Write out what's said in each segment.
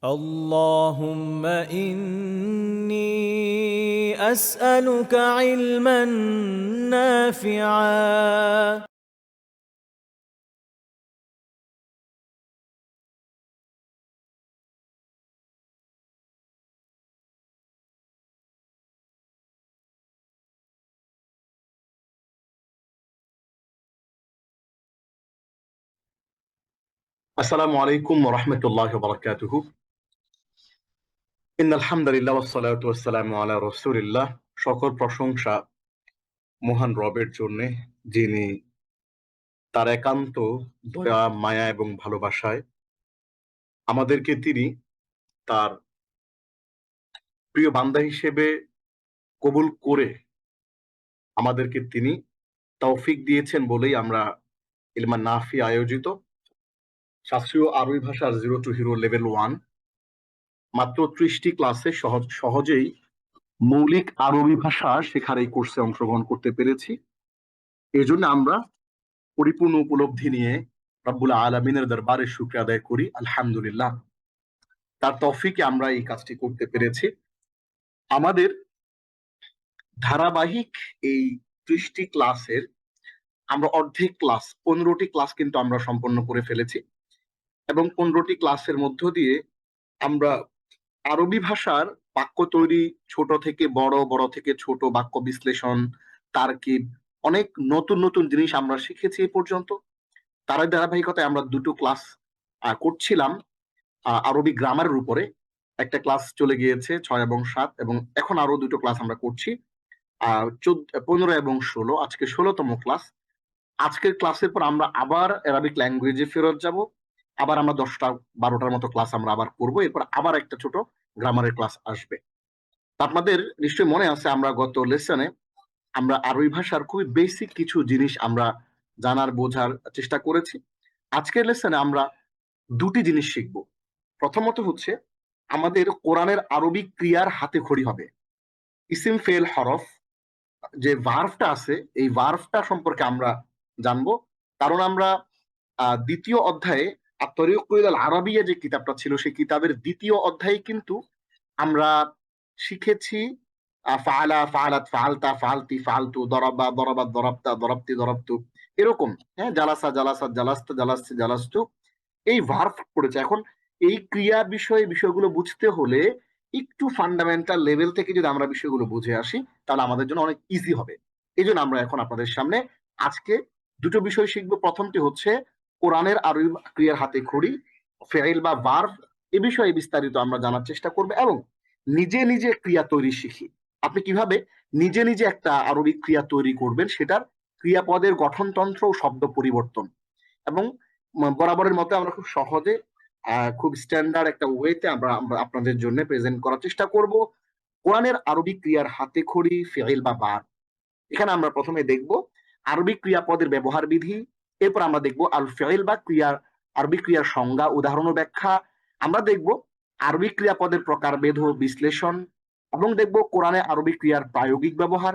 اللهم إني أسألك علما نافعا. আসসালামু আলাইকুম ওয়া রাহমাতুল্লাহি ওয়া বারাকাতুহু। ইন্নাল হামদালিল্লাহ ওয়াস সালাতু ওয়াস সালামু আলা রাসূলিল্লাহ। সকল প্রশংসা মহান রবের জন্য, যিনি তার একান্ত দয়া, মায়া এবং ভালোবাসায় আমাদেরকে তিনি তার প্রিয় বান্দা হিসেবে কবুল করে আমাদেরকে তিনি তৌফিক দিয়েছেন বলেই আমরা ইলমান নাফি আয়োজিত শাস্ত্রীয় আরবি ভাষার জিরো টু হিরো লেভেল 1 মাত্র 30টি ক্লাসে সহজেই মৌলিক আরবি ভাষা শেখার এই কোর্সে অংশগ্রহণ করতে পেরেছি। এজন্য আমরা পরিপূর্ণ উপলব্ধি নিয়ে রব্বুল আলামিনের দরবারে শুকরিয়া আদায় করি, আলহামদুলিল্লাহ। তার তৌফিকে আমরা এই কাজটি করতে পেরেছি। আমাদের ধারাবাহিক এই 30টি ক্লাসের আমরা অর্ধেক ক্লাস 15টি ক্লাস কিন্তু আমরা সম্পন্ন করে ফেলেছি এবং 15টি ক্লাসের মধ্য দিয়ে আমরা আরবি ভাষার বাক্য তৈরি, ছোট থেকে বড়, বড় থেকে ছোট বাক্য বিশ্লেষণ, তারকিব, অনেক নতুন নতুন জিনিস আমরা শিখেছি এই পর্যন্ত। তার ধারাবাহিকতায় আমরা দুটো ক্লাস করছিলাম আরবি গ্রামারের উপরে। একটা ক্লাস চলে গিয়েছে 6 এবং 7, এবং এখন আরো দুটো ক্লাস আমরা করছি 15 এবং 16। আজকে 16তম ক্লাস। আজকের ক্লাসের পর আমরা আবার অ্যারাবিক ল্যাঙ্গুয়েজে ফেরত যাব। আবার আমরা 10টা 12টার মতো ক্লাস আমরা আবার করব। এরপর আবার একটা ছোট গ্রামারের ক্লাস আসবে। আপনাদের নিশ্চয়ই মনে আছে আমরা গত লেসনে আমরা আরবি ভাষার খুবই বেসিক কিছু জিনিস আমরা জানার বোঝার চেষ্টা করেছি। আজকের লেসনে আমরা দুটি জিনিস শিখব। প্রথমত হচ্ছে আমাদের কোরআনের আরবি ক্রিয়ার হাতে খড়ি হবে। ইসিম ফেল হরফ যে ভার্ভটা আছে, এই ভার্ভটা সম্পর্কে আমরা জানবো। কারণ আমরা দ্বিতীয় অধ্যায়ে আত-তরিকুল আল আরাবিয়া যে কিতাবটা ছিল, সেই কিতাবের দ্বিতীয় অধ্যায়ে কিন্তু আমরা শিখেছি ফাআলা, ফাআলাত, ফাআলতা, ফাআলতি, ফাআলতু, দরাবা, দরাবাত, দরাবতা, দরাবতি, দরাবতু, এরকম। হ্যাঁ, জালাসা, জালাসাত, জালাস্তা, জালাসতি, জালাস্তু, এই ভার্ব পড়েছে। এখন এই ক্রিয়া বিষয়গুলো বুঝতে হলে একটু ফান্ডামেন্টাল লেভেল থেকে যদি আমরা বিষয়গুলো বুঝে আসি, তাহলে আমাদের জন্য অনেক ইজি হবে। এই জন্য আমরা এখন আপনাদের সামনে আজকে দুটো বিষয় শিখবো। প্রথমটি হচ্ছে কোরআনের আরবি ক্রিয়ার হাতে খড়ি, ফেইল বা ভার্ব, এ বিষয়ে বিস্তারিত আমরা জানার চেষ্টা করবো এবং নিজে নিজে ক্রিয়া তৈরি শিখি। আপনি কিভাবে নিজে নিজে একটা আরবি ক্রিয়া তৈরি করবেন, সেটার ক্রিয়াপদের গঠনতন্ত্র ও শব্দ পরিবর্তন, এবং বরাবরের মতো আমরা খুব সহজে খুব স্ট্যান্ডার্ড একটা ওয়েতে আমরা আমরা আপনাদের জন্য প্রেজেন্ট করার চেষ্টা করব কোরআনের আরবি ক্রিয়ার হাতে খড়ি, ফেইল বা ভার্ব। এখানে আমরা প্রথমে দেখব আরবি ক্রিয়াপদের ব্যবহার বিধি। এরপর আমরা দেখব আল ফেইল বা ক্রিয়ার আরবি ক্রিয়ার সংজ্ঞা, উদাহরণ ও ব্যাখ্যা। আমরা দেখব আরবি ক্রিয়াপদের প্রকারভেদ ও বিশ্লেষণ, এবং দেখব কোরআনে আরবি ক্রিয়ার প্রায়োগিক ব্যবহার,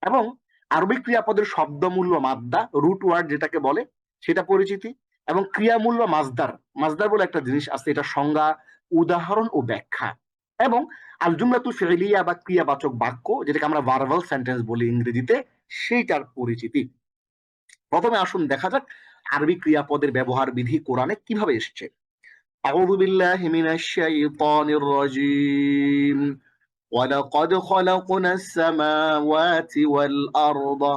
এবং আরবি ক্রিয়াপদের শব্দমূল্য মাদ্দা, রুট ওয়ার্ড যেটাকে বলে, সেটা পরিচিতি, এবং ক্রিয়ামূল্য মাজদার, মাজদার বলে একটা জিনিস আছে, এটা সংজ্ঞা, উদাহরণ ও ব্যাখ্যা, এবং আল জুমলাতুল ফি'লিয়া বা ক্রিয়াবাচক বাক্য, যেটাকে আমরা ভার্বাল সেন্টেন্স বলি ইংরেজিতে, সেইটার পরিচিতি। প্রথমে আসুন দেখা যাক আরবি ক্রিয়াপদের ব্যবহার বিধি কোরআনে কিভাবে এসেছে। আউযু বিল্লাহি মিনাশ শাইতানির রাজীম। ওয়ালাকাদ খালাকনাস সামাওয়াতি ওয়াল আরদা,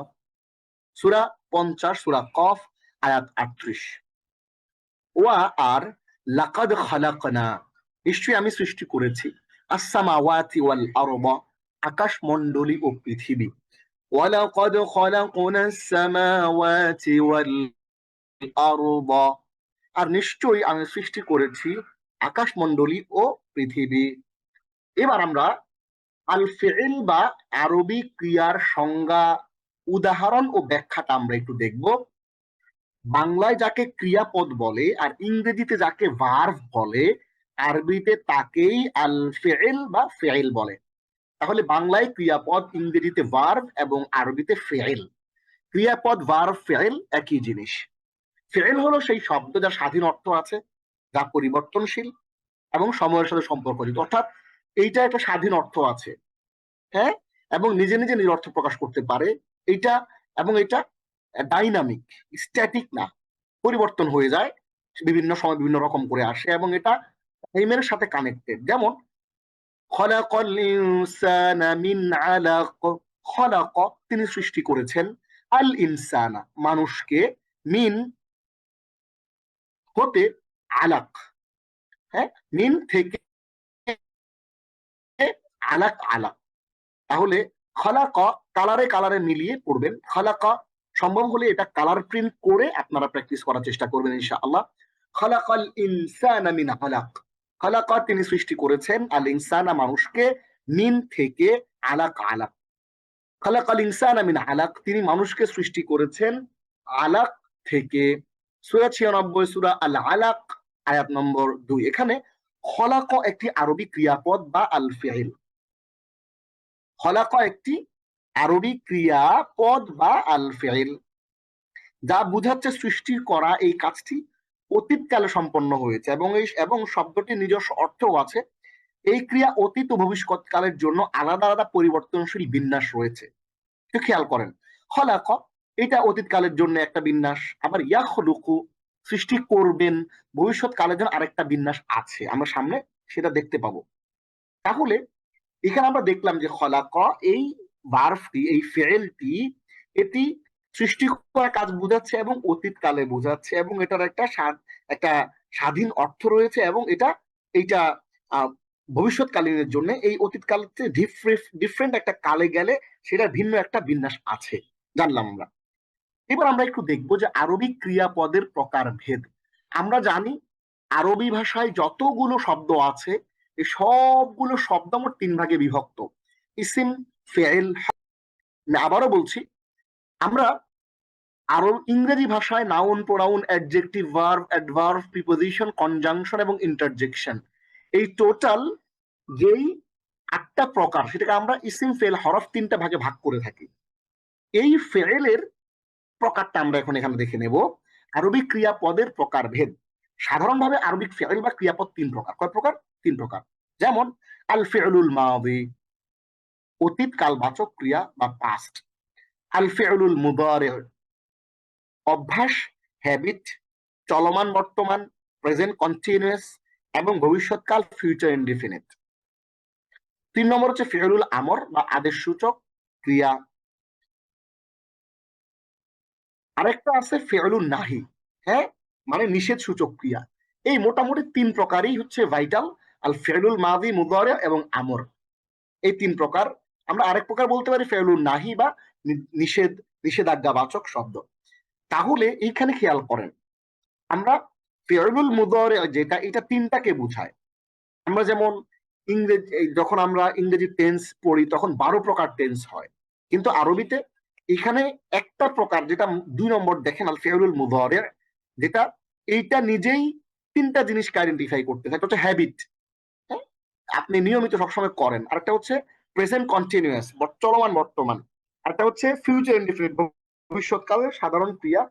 সূরা 50, সূরা কফ, আয়াত 38। ওয়া আর লাকাদ খালাকনা, নিশ্চয়ই আমি সৃষ্টি করেছি, আস-সামাওয়াতি ওয়াল আরদা, আকাশ মণ্ডলী ও পৃথিবী। ওয়ালাকাদ খালাকনাস সামাওয়াতি ওয়াল আরদা, আর নিশ্চয়ই আমি সৃষ্টি করেছি আকাশমণ্ডলী ও পৃথিবী। এবার আমরা আল ফিইল বা আরবি ক্রিয়ার সংজ্ঞা, উদাহরণ ও ব্যাখ্যাটা আমরা একটু দেখব। বাংলায় যাকে ক্রিয়াপদ বলে আর ইংরেজিতে যাকে ভার্ব বলে, আরবিতে তাকেই আল ফিইল বা ফেইল বলে। তাহলে বাংলায় ক্রিয়াপদ, ইংরেজিতে ভার্ব এবং আরবিতে ফেইল। ক্রিয়াপদ, ভার্ব, ফেইল একই জিনিস। ফেইল হলো সেই শব্দ যার স্বাধীন অর্থ আছে, যা পরিবর্তনশীল, এবং সময়ের সাথে সম্পর্কিত, অর্থাৎ এইটা একটা স্বাধীন অর্থ আছে, হ্যাঁ, এবং নিজে নিজে নিজের অর্থ প্রকাশ করতে পারে এইটা, এবং এটা ডাইনামিক, স্ট্যাটিক না, পরিবর্তন হয়ে যায়, বিভিন্ন সময় বিভিন্ন রকম করে আসে, এবং এটা টাইমের সাথে কানেক্টেড। যেমন খলাকাল ইনসানা মিন আলাক, খলাক তিনি সৃষ্টি করেছেন, আল ইনসানা মানুষকে, মিন হতে, আলাক, হ্যাঁ, মিন থেকে, আলাক আলাক। তাহলে খালাকা কালারে কালারে মিলিয়ে পড়বেন, খালাকা সম্ভব হলে এটা কালার প্রিন্ট করে আপনারা প্র্যাকটিস করার চেষ্টা করবেন ইনশাআল্লাহ। খালাকাল ইনসানা মিন আলাক, খালাকা তিনি সৃষ্টি করেছেন, আল ইনসানা মানুষকে, মিন থেকে, আলাক আলাক। খালাকাল ইনসানা মিন আলাক তিনি মানুষকে সৃষ্টি করেছেন আলাক থেকে। সূরা ৯৬ সূরা আল আলাক আয়াত নম্বর ২। এখানে খলাক একটি আরবি ক্রিয়াপদ বা আল ফিইল, খলাক একটি আরবি ক্রিয়াপদ বা আল ফিইল, যা বোঝাচ্ছে সৃষ্টি করা এই কাজটি অতীতকালে সম্পন্ন হয়েছে, এবং শব্দটির নিজস্ব অর্থও আছে। এই ক্রিয়া অতীত ও ভবিষ্যৎ কালের জন্য আলাদা আলাদা পরিবর্তনশীল বিন্যাস রয়েছে। একটু খেয়াল করেন, খলাক এটা অতীতকালের জন্য একটা বিন্যাস, আবার ইয়াখলুকু সৃষ্টি করবেন ভবিষ্যৎ কালের জন্য আরেকটা বিন্যাস আছে, আমরা সামনে সেটা দেখতে পাবো। তাহলে এখানে আমরা দেখলাম যে খলাক এই ভার্বটি, এই ফেলটি, এটি সৃষ্টি করা কাজ বোঝাচ্ছে এবং অতীতকালে বোঝাচ্ছে, এবং এটার একটা স্বাধীন অর্থ রয়েছে, এবং এইটা ভবিষ্যৎকালীনের জন্য এই অতীতকাল ডিফারেন্ট একটা কালে গেলে সেটা ভিন্ন একটা বিন্যাস আছে, জানলাম আমরা। এবার আমরা একটু দেখবো যে আরবি ক্রিয়াপদের প্রকারভেদ। আমরা জানি আরবি ভাষায় যতগুলো শব্দ আছে এই সবগুলো শব্দ মোট ৩ ভাগে বিভক্ত, ইসিম, ফেইল। আবারও বলছি, আমরা আরো ইংরেজি ভাষায় noun, pronoun, adjective, verb, adverb, preposition, conjunction এবং ইন্টারজেকশন, এই টোটাল যেই ৮টা প্রকার, সেটাকে আমরা ইসিম, ফেইল, হরফ ৩টা ভাগে ভাগ করে থাকি। এই ফেইলের প্রকারটা আমরা এখন এখানে দেখে নেব। আরবি ক্রিয়াপদের প্রকারভেদ। সাধারণভাবে আরবিক ফেইল বা ক্রিয়াপদ ৩ প্রকার। কয় প্রকার? ৩ প্রকার। যেমন আল ফিউলুল মাদি, অতীতকালবাচক ক্রিয়া বা পাস্ট। আল ফিউলুল মুদারি, অভ্যাস, হ্যাবিট, চলমান বর্তমান, প্রেজেন্ট কন্টিনিউয়াস, এবং ভবিষ্যৎকাল, ফিউচার ইনডিফিনিট। ৩ নম্বর হচ্ছে ফিউলুল আমর বা আদেশসূচক ক্রিয়া। আরেকটা আছে ফিউলুন নাহি, হ্যাঁ, মানে নিষেধ সূচক ক্রিয়া। এই মোটামুটি ৩ প্রকারই হচ্ছে ভাইটাল, আল ফিউলুল মাদি, মুদারি এবং আমর, এই ৩ প্রকার। আমরা আরেক প্রকার বলতে পারি ফিউলুন নাহি বা নিষেধাজ্ঞাবাচক শব্দ। তাহলে এইখানে খেয়াল করেন, আমরা ফিউলুল মুদারি যেটা, এটা ৩টাকে বোঝায়। আমরা যেমন যখন আমরা ইংরেজি টেন্স পড়ি তখন ১২ প্রকার টেন্স হয়, কিন্তু আরবিতে এখানে একটা প্রকার, যেটা ২ নম্বর দেখেন আল ফিউলুল মুদারি, যেটা এইটা নিজেই ৩টা জিনিসকে আইডেন্টিফাই করতে থাকে। হচ্ছে হ্যাবিট, হ্যাঁ, আপনি নিয়মিত সবসময় করেন। আরেকটা হচ্ছে প্রেজেন্ট কন্টিনিউয়াস, চলমান বর্তমান। আরেকটা হচ্ছে ফিউচার ইনডিফিনিট, ভবিষ্যৎকালের সাধারণ ক্রিয়া।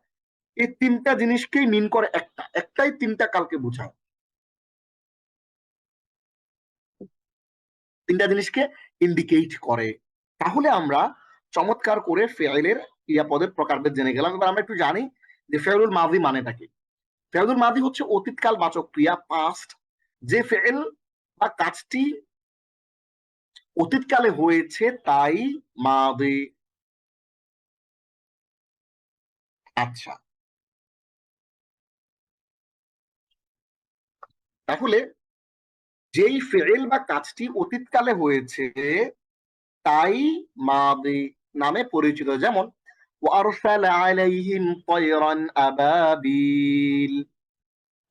এই ৩টা জিনিসকেই মিন করে একটাই ৩টা কালকে বোঝায়, ৩টা জিনিসকে ইন্ডিকেট করে। তাহলে আমরা চমৎকার করে ফেইলের ক্রিয়াপদের প্রকারভেদ জেনে গেলাম। এবার আমরা একটু জানি যে ফেউলুল মাদি মানেটা কি। ফেউলুল মাদি হচ্ছে অতীতকাল বাচক ক্রিয়া, পাস্ট, যে ফেইল বা কাজটি অতীতকালে হয়েছে তাই মাদি। আচ্ছা, তাহলে যেই ফেইল বা কাজটি অতীতকালে হয়েছে তাই মাদি নামে পরিচিত। যেমন ওয়ারসালা আলাইহিম তায়রান আবাবিল,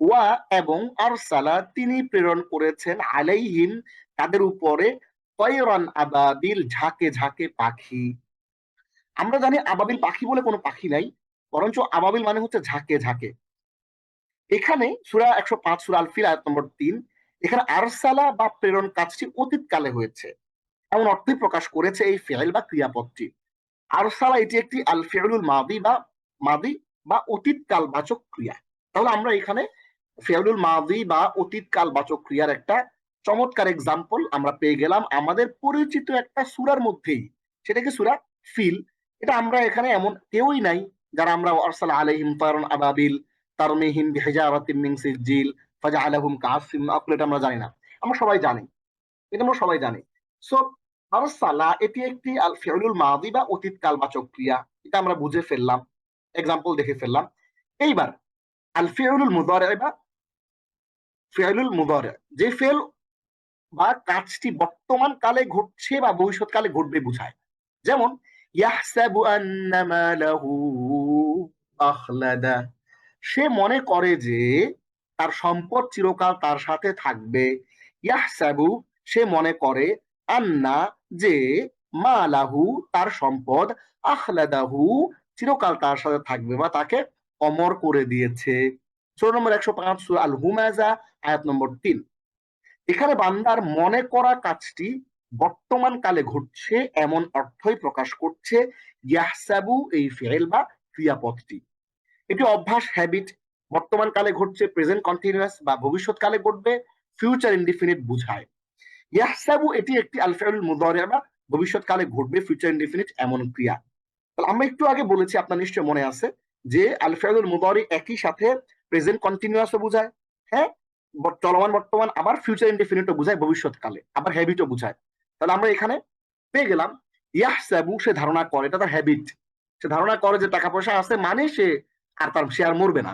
ওয়া এবং আরসালা তিনি প্রেরণ করেছেন, আলাইহিম তাদের উপরে, তায়রান আবাবিল ঝাঁকে ঝাঁকে পাখি। আমরা জানি আবাবিল পাখি বলে কোনো পাখি নাই, বরঞ্চ আবাবিল মানে হচ্ছে ঝাঁকে ঝাঁকে। এখানে সূরা ১০৫ সূরা আল ফিল আয়াত নম্বর ৩, এখানে আরসালা বা প্রেরণ কাজটি অতীতকালে হয়েছে এমন অর্থই প্রকাশ করেছে এই ফেইল বা ক্রিয়াপদটি। আরসালা এটি একটি আল ফিউলুল মাদি বা অতীতকাল বাচক ক্রিয়া। তাহলে আমরা এখানে ফিউলুল মাদি বা অতীতকাল বাচক ক্রিয়ার একটা চমৎকার এক্সাম্পল আমরা পেয়ে গেলাম আমাদের পরিচিত একটা সূরার মধ্যেই। সেটা কি সূরা ফিল। এটা আমরা এখানে এমন কেউই নাই যারা আমরা আরসালা আলাইহিম তায়রান আবাবিল তারমিহিম বিহিজারাতিন মিন সিজিল ফাজআলাহুম কাআসফিন মাকুল, এটা আমরা জানি না? আমরা সবাই জানি, এটা আমরা সবাই জানি। সো আরসালা এটি একটি আল ফিউলুল মাদি বা অতীতকাল বাচক ক্রিয়া, এটা আমরা বুঝে ফেললাম, এক্সাম্পল দেখে ফেললাম। এইবার আল ফিউলুল মুদারি বা ফিউলুল মুদারি, যে ফেল বা কাজটি বর্তমান কালে ঘটছে বা ভবিষ্যৎ কালে ঘটবে বোঝায়। যেমন ইয়াহসাবু আন্না মালাহু আখলাদা, সে মনে করে যে তার সম্পদ চিরকাল তার সাথে থাকবে। ইয়াহসাবু, সে মনে করে, আন্না, যে, মালাহু, তার সম্পদ, আখলাদাহু, চিরকাল তার সাথে থাকবে বা তাকে অমর করে দিয়েছে। সূরা নম্বর 105 সূরা আল হুমাযা আয়াত নম্বর 3। এখানে বান্দার মনে করা কাজটি বর্তমান কালে ঘটছে এমন অর্থই প্রকাশ করছে ইয়াহসাবু এই ফেল বা ক্রিয়াপদটি। এটি অভ্যাস, হ্যাবিট, বর্তমান কালে ঘটছে প্রেজেন্ট কন্টিনিউয়াস বা ভবিষ্যৎ কালে ঘটবে ফিউচার ইনডিফিনিট বুঝায়। ইয়াহসাবু এটি একটি আল ফিউল মুদারি বা ভবিষ্যৎ কালে ঘটবে ফিউচার ইনডিফিনিট এমন ক্রিয়া। তাহলে আমরা একটু আগে বলেছি, আপনার নিশ্চয় মনে আছে, যে আল ফিউল মুদারি একই সাথে প্রেজেন্ট কন্টিনিউয়াসও বুঝায়, হ্যাঁ, চলমান বর্তমান, আবার ফিউচার ইনডিফিনিটও বুঝায়, ভবিষ্যৎকালে আবার হ্যাবিটও বুঝায়। তাহলে আমরা এখানে পেয়ে গেলাম ইয়াহসাবু, সে ধারণা করে, এটা তার হ্যাবিট। সে ধারণা করে যে টাকা পয়সা আছে মানে সে আর মরবে না।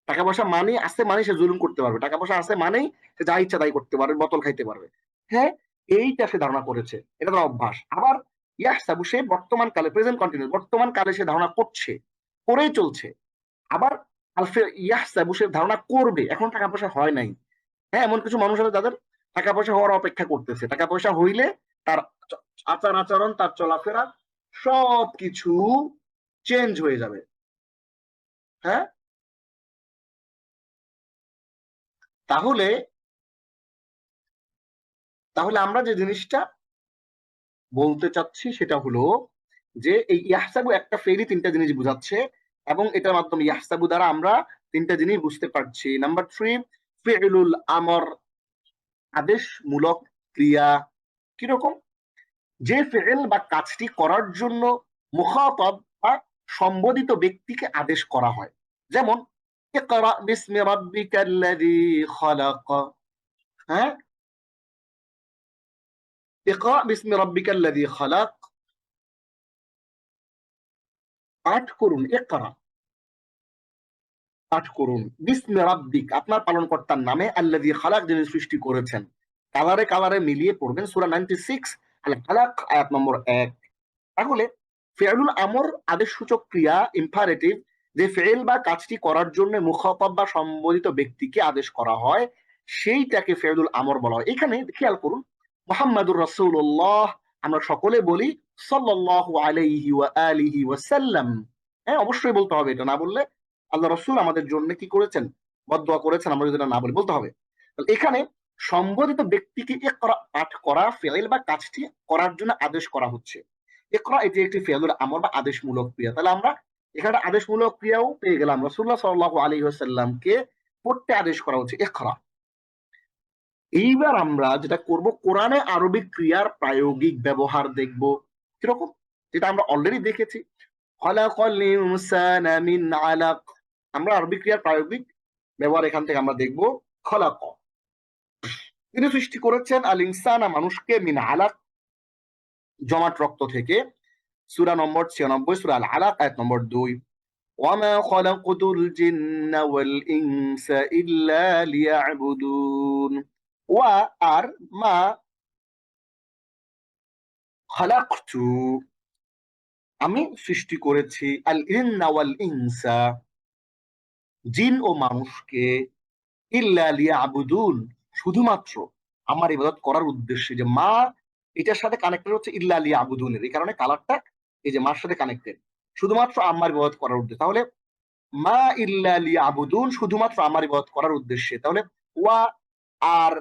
টাকা পয়সা মানে আছে মানে সে জুলুম করতে পারবে, টাকা পয়সা আছে মানেই সে যা ইচ্ছা তাই করতে পারবে, বোতল খাইতে পারবে। হ্যাঁ, এইটা সে ধারণা করেছে, এটা তার অভ্যাস। আবার ইয়াহসাবু, সে বর্তমান কালে, প্রেজেন্ট কন্টিনিউয়াস, বর্তমান কালে সে ধারণা করছে, করেই চলছে। আবার আলফে ইয়াহসাবু, সে ধারণা করবে, এখন টাকা পয়সা হয় নাই। হ্যাঁ, এমন কিছু মানুষ আছে যাদের টাকা পয়সা হওয়ার অপেক্ষা করতেছে, টাকা পয়সা হইলে তার আচার আচরণ, তার চলাফেরা সবকিছু চেঞ্জ হয়ে যাবে। হ্যাঁ, তাহলে তাহলে আমরা যে জিনিসটা বলতে চাচ্ছি সেটা হলো যে এই ইয়াহসাবু একটা ফেরি তিনটা জিনিস বুঝাচ্ছে, এবং এটার মাধ্যমে ইয়াহসাবু দ্বারা আমরা তিনটা জিনিস বুঝতে পারছি। নাম্বার 3, ফিউলুল আমর, আদেশমূলক ক্রিয়া। কিরকম? যে ফেল বা কাজটি করার জন্য মুখাতাব বা সম্বোধিত ব্যক্তিকে আদেশ করা হয়। যেমন ইকরা বিসমি রাব্বিকাল্লাযী খালাক, হ্যাঁ, ইকরা বিসমি রাব্বিকাল্লাযী খালাক, পাঠ করুন, ইকরা, পাঠ করুন, বিসমি রাব্বিক, আপনার পালনকর্তার নামে, আল্লাযী খালাক, যিনি সৃষ্টি করেছেন। কালারে কালারে মিলিয়ে পড়বেন সূরা 96 আল ফালাক আয়াত নম্বর 1। তাহলে ফেলুল আমর আদেশসূচক ক্রিয়া, ইম্পারেটিভ, যে ফেল বা কাজটি করার জন্য মুখাতাব বা সম্বোধিত ব্যক্তিকে আদেশ করা হয় সেইটাকে ফেলুল আমর বলা হয়। এখানে খেয়াল করুন, মুহাম্মাদুর রাসূলুল্লাহ, আমরা সকলে বলি সাল্লাল্লাহু আলাইহি ওয়া আলিহি ওয়াসাল্লাম। হ্যাঁ, অবশ্যই বলতে হবে, এটা না বললে আল্লাহ রাসূল আমাদের জন্য কি করেছেন, বদদোয়া করেছেন, আমরা যদি এটা না বলি, বলতে হবে। এখানে সম্বোধিত ব্যক্তিকে ইকরা, পাঠ করা, ফেল বা কাজটি করার জন্য আদেশ করা হচ্ছে। ইকরা এটি একটি ফেলুল আমর বা আদেশমূলক ক্রিয়া। তাহলে আমরা এখানে আদেশমূলক ক্রিয়াও পেয়ে গেলাম, রাসূলুল্লাহ সাল্লাল্লাহু আলাইহি ওয়াসাল্লামকে পড়তে আদেশ করা হচ্ছে, ইকরা। এইবার আমরা যেটা করব, কোরআনে আরবি ক্রিয়ার প্রায়োগিক ব্যবহার দেখব। কিরকম? যেটা আমরা অলরেডি দেখেছি, খলাকাল ইনসানা মিন আলাক, আমরা আরবি ক্রিয়ার প্রায়োগিক ব্যবহার এখান থেকে আমরা দেখব। খলাক, তিনি সৃষ্টি করেছেন, আল ইনসানা, মানুষকে, মিন আলাক, জমাট রক্ত থেকে। সূরা নম্বর 96 সূরা আল আলাক আয়াত নম্বর 2। ওয়ামা খালাকতুল জিন্না ওয়াল ইনসা ইল্লা লিয়াবুদুন। ওয়া, আর, মা, খালাকতু, আমি সৃষ্টি করেছি, আল ইন্না ওয়াল ইনসা, জিন ও মানুষকে, ইল্লা লিয়াবুদুন, শুধুমাত্র আমার ইবাদত করার উদ্দেশ্যে। যে মা এটার সাথে কানেক্টেড হচ্ছে ইল্লা লিয়াবুদুনের, এই কারণে কালারটা এই যে মার সাথে কানেক্টেড, শুধুমাত্র আমার ইবাদত করার উদ্দেশ্যে। তাহলে মা ইল্লা লিয়াবুদুন, শুধুমাত্র আমার ইবাদত করার উদ্দেশ্যে। তাহলে ওয়া, আর,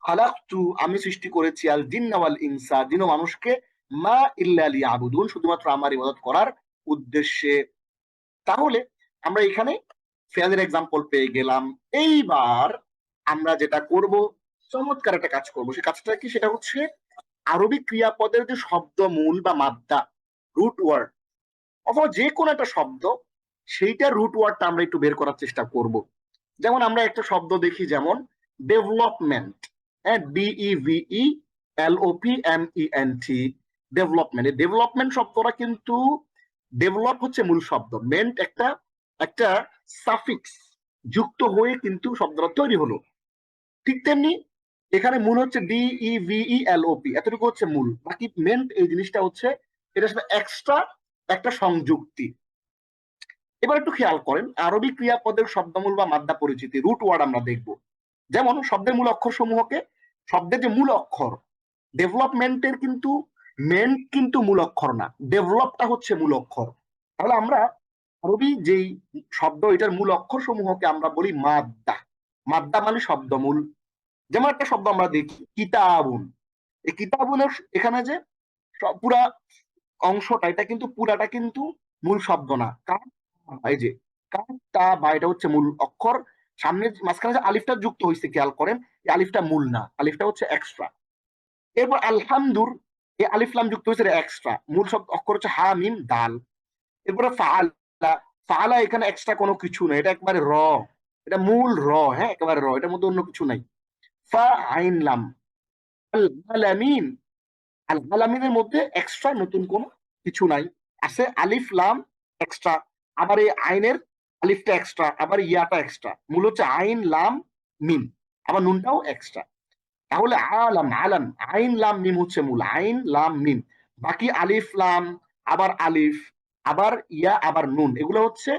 খালাকতু, আমি সৃষ্টি করেছি, আল জিন্না ওয়াল ইনসা, জিন ও মানুষকে, মা ইল্লা লিয়াবুদুন, শুধুমাত্র আমার ইবাদত করার উদ্দেশ্যে। তাহলে আমরা এখানে ফেয়ালের এক্সাম্পল পেয়ে গেলাম। এইবার আমরা যেটা করব, চমৎকার একটা কাজ করব। সেই কাজটা কি? সেটা হচ্ছে আরবি ক্রিয়াপদের যে শব্দ মূল বা মাদ্দা, রুট ওয়ার্ড অথবা যে কোনো একটা শব্দ, সেইটার রুট ওয়ার্ডটা আমরা একটু বের করার চেষ্টা করব। যেমন আমরা একটা শব্দ দেখি, যেমন ডেভেলপমেন্ট, হ্যাঁ, DEVELOPMENT, ডেভেলপমেন্ট। এই ডেভেলপমেন্ট শব্দটা কিন্তু, ডেভেলপ হচ্ছে মূল শব্দ, মেন্ট একটা একটা সাফিক্স যুক্ত হয়ে কিন্তু শব্দটা তৈরি হলো। ঠিক তেমনি এখানে মূল হচ্ছে DEVELOP, এতটুকু হচ্ছে মূল। বাকি মেন্ট এই জিনিসটা হচ্ছে, এটা সাথে এক্সট্রা একটা সংযুক্তি। এবার একটু খেয়াল করেন, আরবি ক্রিয়াপদের শব্দমূল বা মাদ্দা পরিচিতি, রুট ওয়ার্ড আমরা দেখব। যেমন শব্দের মূল অক্ষর সমূহকে, শব্দের যে মূল অক্ষর, ডেভেলপমেন্টের কিন্তু মেন্ট কিন্তু মূল অক্ষর না, ডেভেলপটা হচ্ছে মূল অক্ষর। তাহলে আমরা আরবি যেই শব্দ, এটার মূল অক্ষর সমূহকে আমরা বলি মাদ্দা। মাদ্দা মানে শব্দমূল। যেমন একটা শব্দ আমরা দেখি কিতাবুন, এই কিতাবুনের এখানে যে পুরা অংশটা, এটা কিন্তু পুরাটা কিন্তু মূল শব্দ না। কারণ এই যে তা বা, এটা হচ্ছে মূল অক্ষর, সামনে মাঝখানে যে আলিফটা যুক্ত হয়েছে, খেয়াল করেন, এই আলিফটা মূল না, আলিফটা হচ্ছে এক্সট্রা। এরপর আলহামদুর, এই আলিফ লাম যুক্ত হয়েছে, এক্সট্রা। মূল শব্দ অক্ষর হচ্ছে হা মিম দাল। এরপরে ফাআলা, ফাআলা এখানে এক্সট্রা কোনো কিছু নেই, এটা একবারে র, এটা মূল র, হ্যাঁ একেবারে র, এটার মধ্যে অন্য কিছু নাই। ফা আইন লাম, আল আলামিন, আল আলামিনের মধ্যে এক্সট্রা নতুন কোনো কিছু নাই। আছে আলিফ লাম এক্সট্রা, আবার এই আইনের আলিফটা এক্সট্রা, আবার ইয়াটা এক্সট্রা। মূল হচ্ছে আইন লাম মিম, আবার নুনটাও এক্সট্রা। তাহলে আলাম, আলাম, আইন লাম মিম হচ্ছে মূল, আইন লাম মিম। বাকি আলিফ লাম, আবার আলিফ, আবার ইয়া, আবার নুন, এগুলো হচ্ছে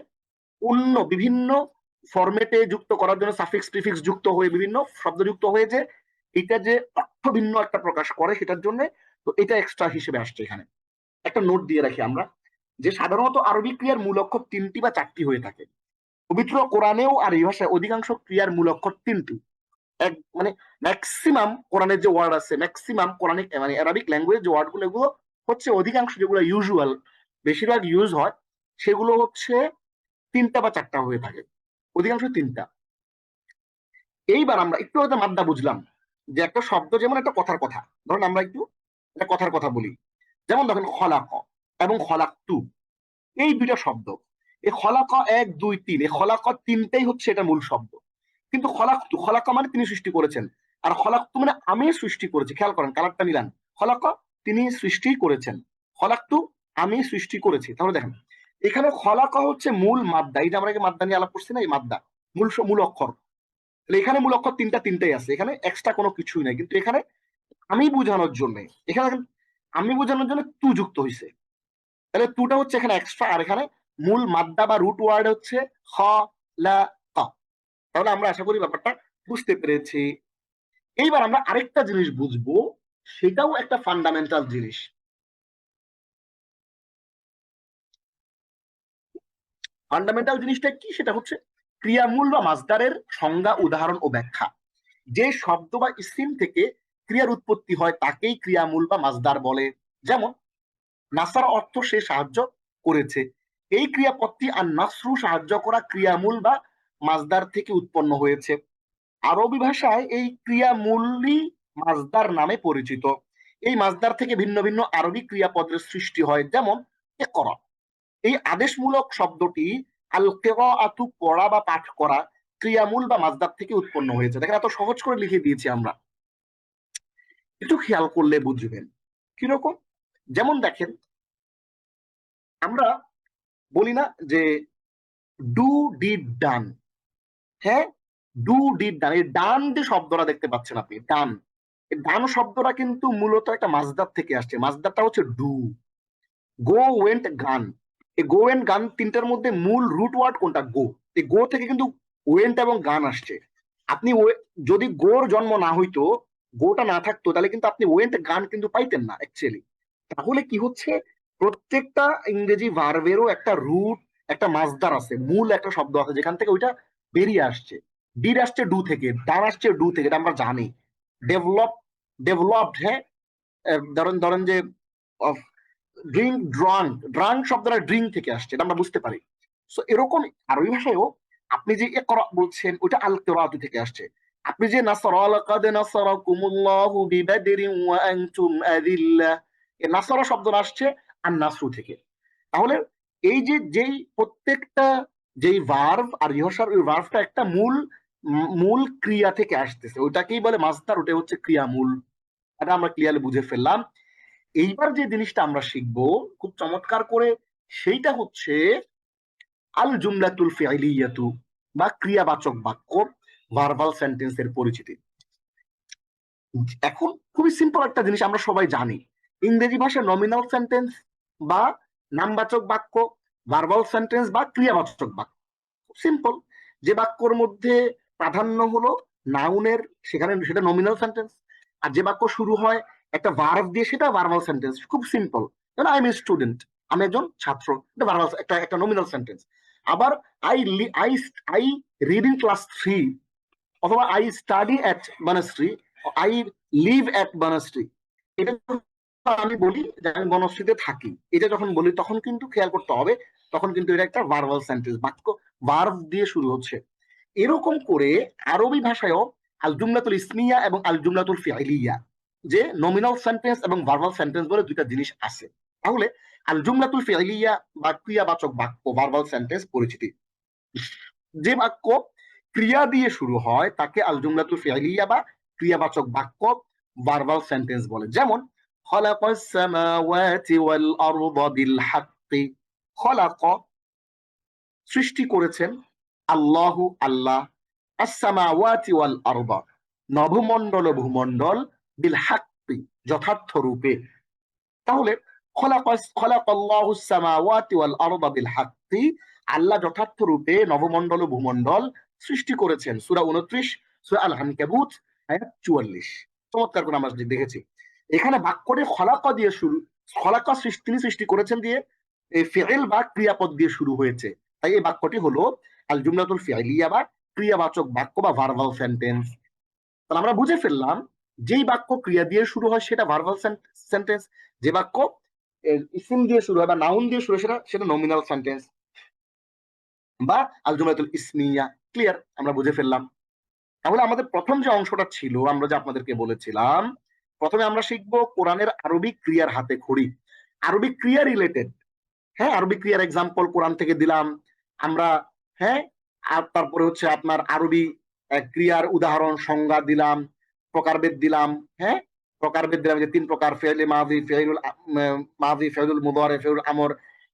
অন্য বিভিন্ন ফরম্যাটে যুক্ত করার জন্য সাফিক্স প্রিফিক্স যুক্ত হয়ে, বিভিন্ন শব্দ যুক্ত হয়ে, যে এটা যে অর্থ ভিন্ন একটা প্রকাশ করে সেটার জন্য, তো এটা এক্সট্রা হিসেবে আসছে এখানে। একটা নোট দিয়ে রাখি আমরা, যে সাধারণত আরবি ক্রিয়ার মূল অক্ষর 3টি বা 4টি হয়ে থাকে। পবিত্র কোরআনেও আর এই ভাষায় অধিকাংশ ক্রিয়ার মূল অক্ষর 3টি। এক মানে ম্যাক্সিমাম কোরআনের যে ওয়ার্ড আছে, ম্যাক্সিমাম কোরআনিক মানে অ্যারাবিক ল্যাঙ্গুয়েজ যে ওয়ার্ড গুলো, এগুলো হচ্ছে অধিকাংশ যেগুলো ইউজুয়াল, বেশিরভাগ ইউজ হয়, সেগুলো হচ্ছে 3টা বা 4টা হয়ে থাকে, অধিকাংশ 3টা। এইবার আমরা একটু হয়তো মাদ্দা বুঝলাম, যে একটা শব্দ যেমন একটা কথার কথা, ধরুন আমরা একটু একটা কথার কথা বলি, যেমন দেখেন খলাক এবং খলাকতু, এই দুইটা শব্দ, এই খলাক 1 2 3, এই খলাক 3টাই হচ্ছে এটা মূল শব্দ। কিন্তু খলাকতু, খলাকা মানে তিনি সৃষ্টি করেছেন, আর খলাকতু মানে আমি সৃষ্টি করেছি। খেয়াল করেন কালারটা মিলান, খলাকা তিনি সৃষ্টি করেছেন, খলাকতু আমি সৃষ্টি করেছি। তাহলে দেখেন এখানে খলাকা হচ্ছে মূল মাদ্দা, এই যে আমরা মাদ্দা নিয়ে আলাপ করছি না, এই মাদ্দা মূল মূল অক্ষর। এখানে মূল অক্ষর তিনটাই আছে, এখানে এক্সট্রা কোনো কিছুই নাই। কিন্তু এখানে আমি বোঝানোর জন্য, এখানে আমি বোঝানোর জন্য তু যুক্ত হয়েছে, তাহলে তুটা হচ্ছে এখানে এক্সট্রা, আর এখানে মূল মাদ্দা বা রুট ওয়ার্ড হচ্ছে খ লা কা। তাহলে আমরা আশা করি ব্যাপারটা বুঝতে পেরেছি। এইবার আমরা আরেকটা জিনিস বুঝবো, সেটাও একটা ফান্ডামেন্টাল জিনিস। ফান্ডামেন্টাল জিনিসটা কি? সেটা হচ্ছে ক্রিয়ামূল বা মাসদারের সংজ্ঞা, উদাহরণ ও ব্যাখ্যা। যে শব্দ বা ইসিম থেকে ক্রিয়ার উৎপত্তি হয় তাকেই ক্রিয়ামূল বা মাসদার বলে। যেমন নাসার অর্থ সে সাহায্য করেছে, এই ক্রিয়াপদটি আর নাসরু সাহায্য করা ক্রিয়ামূল বা মাসদার থেকে উৎপন্ন হয়েছে। আরবি ভাষায় এই ক্রিয়ামূলই মাসদার নামে পরিচিত। এই মাসদার থেকে ভিন্ন ভিন্ন আরবি ক্রিয়াপদের সৃষ্টি হয়। যেমন ইকরা, এই আদেশমূলক শব্দটি আল কিরাআতু পড়া বা পাঠ করা ক্রিয়ামূল বা মাসদার থেকে উৎপন্ন হয়েছে। দেখেন এত সহজ করে লিখে দিয়েছি আমরা, একটু খেয়াল করলে বুঝবেন কিরকম। যেমন দেখেন আমরা বলি না যে ডু ডিড ডান, হ্যাঁ, ডু ডিড ডান, এই ডান যে শব্দটা দেখতে পাচ্ছেন আপনি, ডান, এই ডান শব্দটা কিন্তু মূলত একটা মাসদার থেকে আসছে, মাসদারটা হচ্ছে ডু। গো ওয়েন্ট গান, এই গো এন্ড গান তিনটার মধ্যে মূল রুট ওয়ার্ড কোনটা? গো। এই গো থেকে কিন্তু ওয়েন্ট এবং গান আসছে। আপনি যদি গোর জন্ম না হইতো, গোটা না থাকতো, তাহলে কিন্তু আপনি ওয়েন্ট গান কিন্তু পাইতেন না অ্যাকচুয়ালি। তাহলে কি হচ্ছে, প্রত্যেকটা ইংরেজি ভার্বেরও একটা রুট, একটা মাসদার আছে, মূল একটা শব্দ আছে যেখান থেকে ওইটা বেরিয়ে আসছে। ডিড আসছে ডু থেকে, ডান আসছে ডু থেকে, এটা আমরা জানি। ডেভেলপ, ডেভেলপড, হ্যাঁ, ধরেন ধরেন যে ড্রিঙ্ক, ড্রাঙ্ক, ড্রাঙ্ক শব্দটা ড্রিঙ্ক থেকে আসছে, এটা আমরা বুঝতে পারি। সো এরকম আরবি ভাষায়ও আপনি যে ইকরা বলছেন ওটা আল কিরাআতু থেকে আসছে। আপনি যে নাসারা লাকাদ নাসারাকুমুল্লাহু বিবাদরিন ওয়া আনতুম আযিল্লা, এই নাসারা শব্দটা আসছে আন নাসরু থেকে। তাহলে এই যে যেই প্রত্যেকটা যেই ভার্ব আর ইহসার, ওই ভার্বটা একটা মূল ক্রিয়া থেকে আসতেছে, ওইটাকেই বলে মাসদার, ওটাই হচ্ছে ক্রিয়ামূল। এটা আমরা ক্লিয়ারলি বুঝে ফেললাম। এইবার যে জিনিসটা আমরা শিখবো খুব চমৎকার করে, সেইটা হচ্ছে আল জুমলাতুল ফি'লিয়াতু বা ক্রিয়াবাচক বাক্য, ভার্বাল সেন্টেন্সের পরিচিতি। এখন খুবই সিম্পল একটা জিনিস আমরা সবাই জানি, ইংরেজি ভাষায় নমিনাল সেন্টেন্স বা নামবাচক বাক্য, ভার্বাল সেন্টেন্স বা ক্রিয়াবাচক বাক্য, সিম্পল। যে বাক্যর মধ্যে প্রাধান্য হলো নাউনের, সেখানে সেটা নমিনাল সেন্টেন্স। আর যে বাক্য শুরু হয় একটা ভার্ব দিয়ে, সেটা ভার্বাল সেন্টেন্স। খুব সিম্পল। যেমন আই এম এ স্টুডেন্ট, আমি একজন ছাত্র, এটা ভার্বাল, একটা নমিনাল সেন্টেন্স। আবার I I I read in class 3, অথবা I study at Banasree, I live at Banasree, এটা আমি বলি যে আমি বনশ্রীতে থাকি, এটা যখন বলি তখন কিন্তু খেয়াল করতে হবে, তখন কিন্তু এটা একটা ভার্বাল সেন্টেন্স, বাক্য ভার্ব দিয়ে শুরু হচ্ছে। এরকম করে আরবি ভাষায়ও আল জুমলাতুল ইসমিয়া এবং আল জুমলাতুল ফি'লিয়া, যে নমিনাল সেন্টেন্স এবং ভার্বাল সেন্টেন্স বলে দুইটা জিনিস আছে। তাহলে আল জুমলাতুল ফি'লিয়া বা ক্রিয়াবাচক বাক্য, ভার্বাল সেন্টেন্স পরিচিতি। যে বাক্য ক্রিয়া দিয়ে শুরু হয় তাকে আল জুমলাতুল ফি'লিয়া বা ক্রিয়াবাচক বাক্য, ভার্বাল সেন্টেন্স বলে। যেমন খলাকাস সামাওয়াতি ওয়াল আরদা বিল হাক্কি, খলাক সৃষ্টি করেছেন, আল্লাহু আল্লাহ, আস-সামাওয়াতি ওয়াল আরদা নভমণ্ডল ও ভূমণ্ডল, বিল হাক্কি যথার্থ রূপে। তাহলে খলাকাল্লাহু সামাওয়াতি ওয়াল আরদা বিল হাক্কি, আল্লাহ যথার্থ রূপে নভমণ্ডল ও ভূমণ্ডল সৃষ্টি করেছেন। সূরা 29, সূরা আল আনকাবুত আয়াত 44। চমৎকার করে আমরা দেখেছি এখানে বাক্যটি খলাকা দিয়ে শুরু, খলাকা তিনি সৃষ্টি করেছেন দিয়ে এই ফি'ল বা ক্রিয়াপদ দিয়ে শুরু হয়েছে। তাই এই বাক্যটি হলো আল জুমলাতুল ফি'লিয়া বা ক্রিয়াবাচক বাক্য বা ভার্বাল সেন্টেন্স। তাহলে আমরা বুঝে ফেললাম, যেই বাক্য ক্রিয়া দিয়ে শুরু হয় সেটা ভার্বাল সেন্টেন্স, যে বাক্য ইসিম দিয়ে শুরু হয় বা নাউন দিয়ে শুরু হয় সেটা সেটা নমিনাল সেন্টেন্স বা আল জুমলাতুল ইসমিয়া। ক্লিয়ার, আমরা বুঝে ফেললাম। তাহলে আমাদের প্রথম যে অংশটা ছিল, আমরা যে আপনাদেরকে বলেছিলাম, প্রথমে আমরা শিখবো কোরআনের আরবি ক্রিয়ার হাতে খড়ি, আরবি ক্রিয়া রিলেটেড। হ্যাঁ, আরবি ক্রিয়ার এক্সাম্পল কোরআন থেকে দিলাম আমরা। হ্যাঁ, আর তারপরে হচ্ছে আপনার আরবি ক্রিয়ার উদাহরণ সংজ্ঞা দিলাম, প্রকারভেদ দিলাম। হ্যাঁ, প্রকারভেদ দিলাম যে 3 প্রকার, ফেলে মাযি, ফেইলুল মাযি, ফেইলুল মুদারি, ফেইলুল আমর।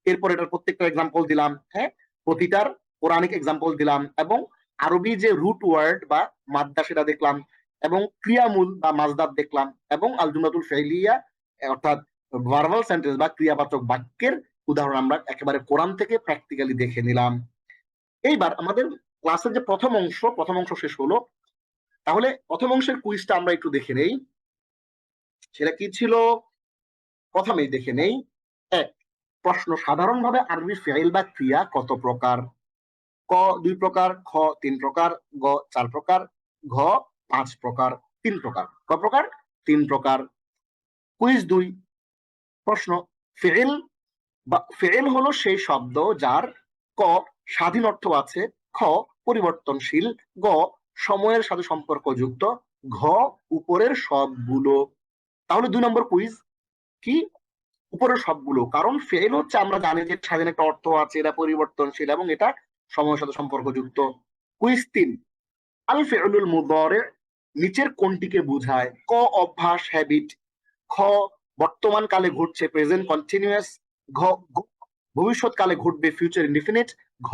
এরপর এটার প্রত্যেকটা এক্সাম্পল দিলাম। হ্যাঁ, প্রতিটার কোরআনিক এক্সাম্পল দিলাম, এবং আরবি যে রুট ওয়ার্ড বা মাদ্দা সেটা দেখলাম, এবং ক্রিয়ামূল বা মাজদার দেখলাম, এবং আল জুমলাতুল ফি'লিয়া অর্থাৎ ভার্বাল সেন্টেন্স বা ক্রিয়াবাচক বাক্যের উদাহরণ আমরা একেবারে কোরআন থেকে প্র্যাকটিক্যালি দেখে নিলাম। এইবার আমাদের ক্লাসের যে প্রথম অংশ শেষ হলো। তাহলে প্রথম অংশের কুইজটা আমরা একটু দেখে নেই, সেটা কি ছিল প্রথমেই দেখে নেই। এক প্রশ্ন, সাধারণভাবে আরবি ফেইল বা ক্রিয়া কত প্রকার? ক 2 প্রকার, খ 3 প্রকার, গ 4 প্রকার, ঘ 5 প্রকার। 3 প্রকার। ক প্রকার? 3 প্রকার। কুইজ 2 প্রশ্ন, ফেইল বা ফেল হলো সেই শব্দ যার ক স্বাধীন অর্থ আছে, খ পরিবর্তনশীল, গ সময়ের সাথে সম্পর্কযুক্ত, ঘ উপরের সবগুলো। তাহলে 2 নম্বর কুইজ কি? উপরের সবগুলো। কারণ ফেল হচ্ছে আমরা জানি যে স্বাধীন একটা অর্থ আছে, এটা পরিবর্তনশীল এবং এটা সময়ের সাথে সম্পর্কযুক্ত। কুইজ 3, আল ফিউলুল মুদারি নিচের কোনটিকে বোঝায়? ক অভ্যাস, হ্যাবিট, খ বর্তমান কালে ঘটছে, প্রেজেন্ট কন্টিনিউয়াস, ঘ ভবিষ্যৎকালে ঘটবে, ফিউচার ইনডিফিনিট, ঘ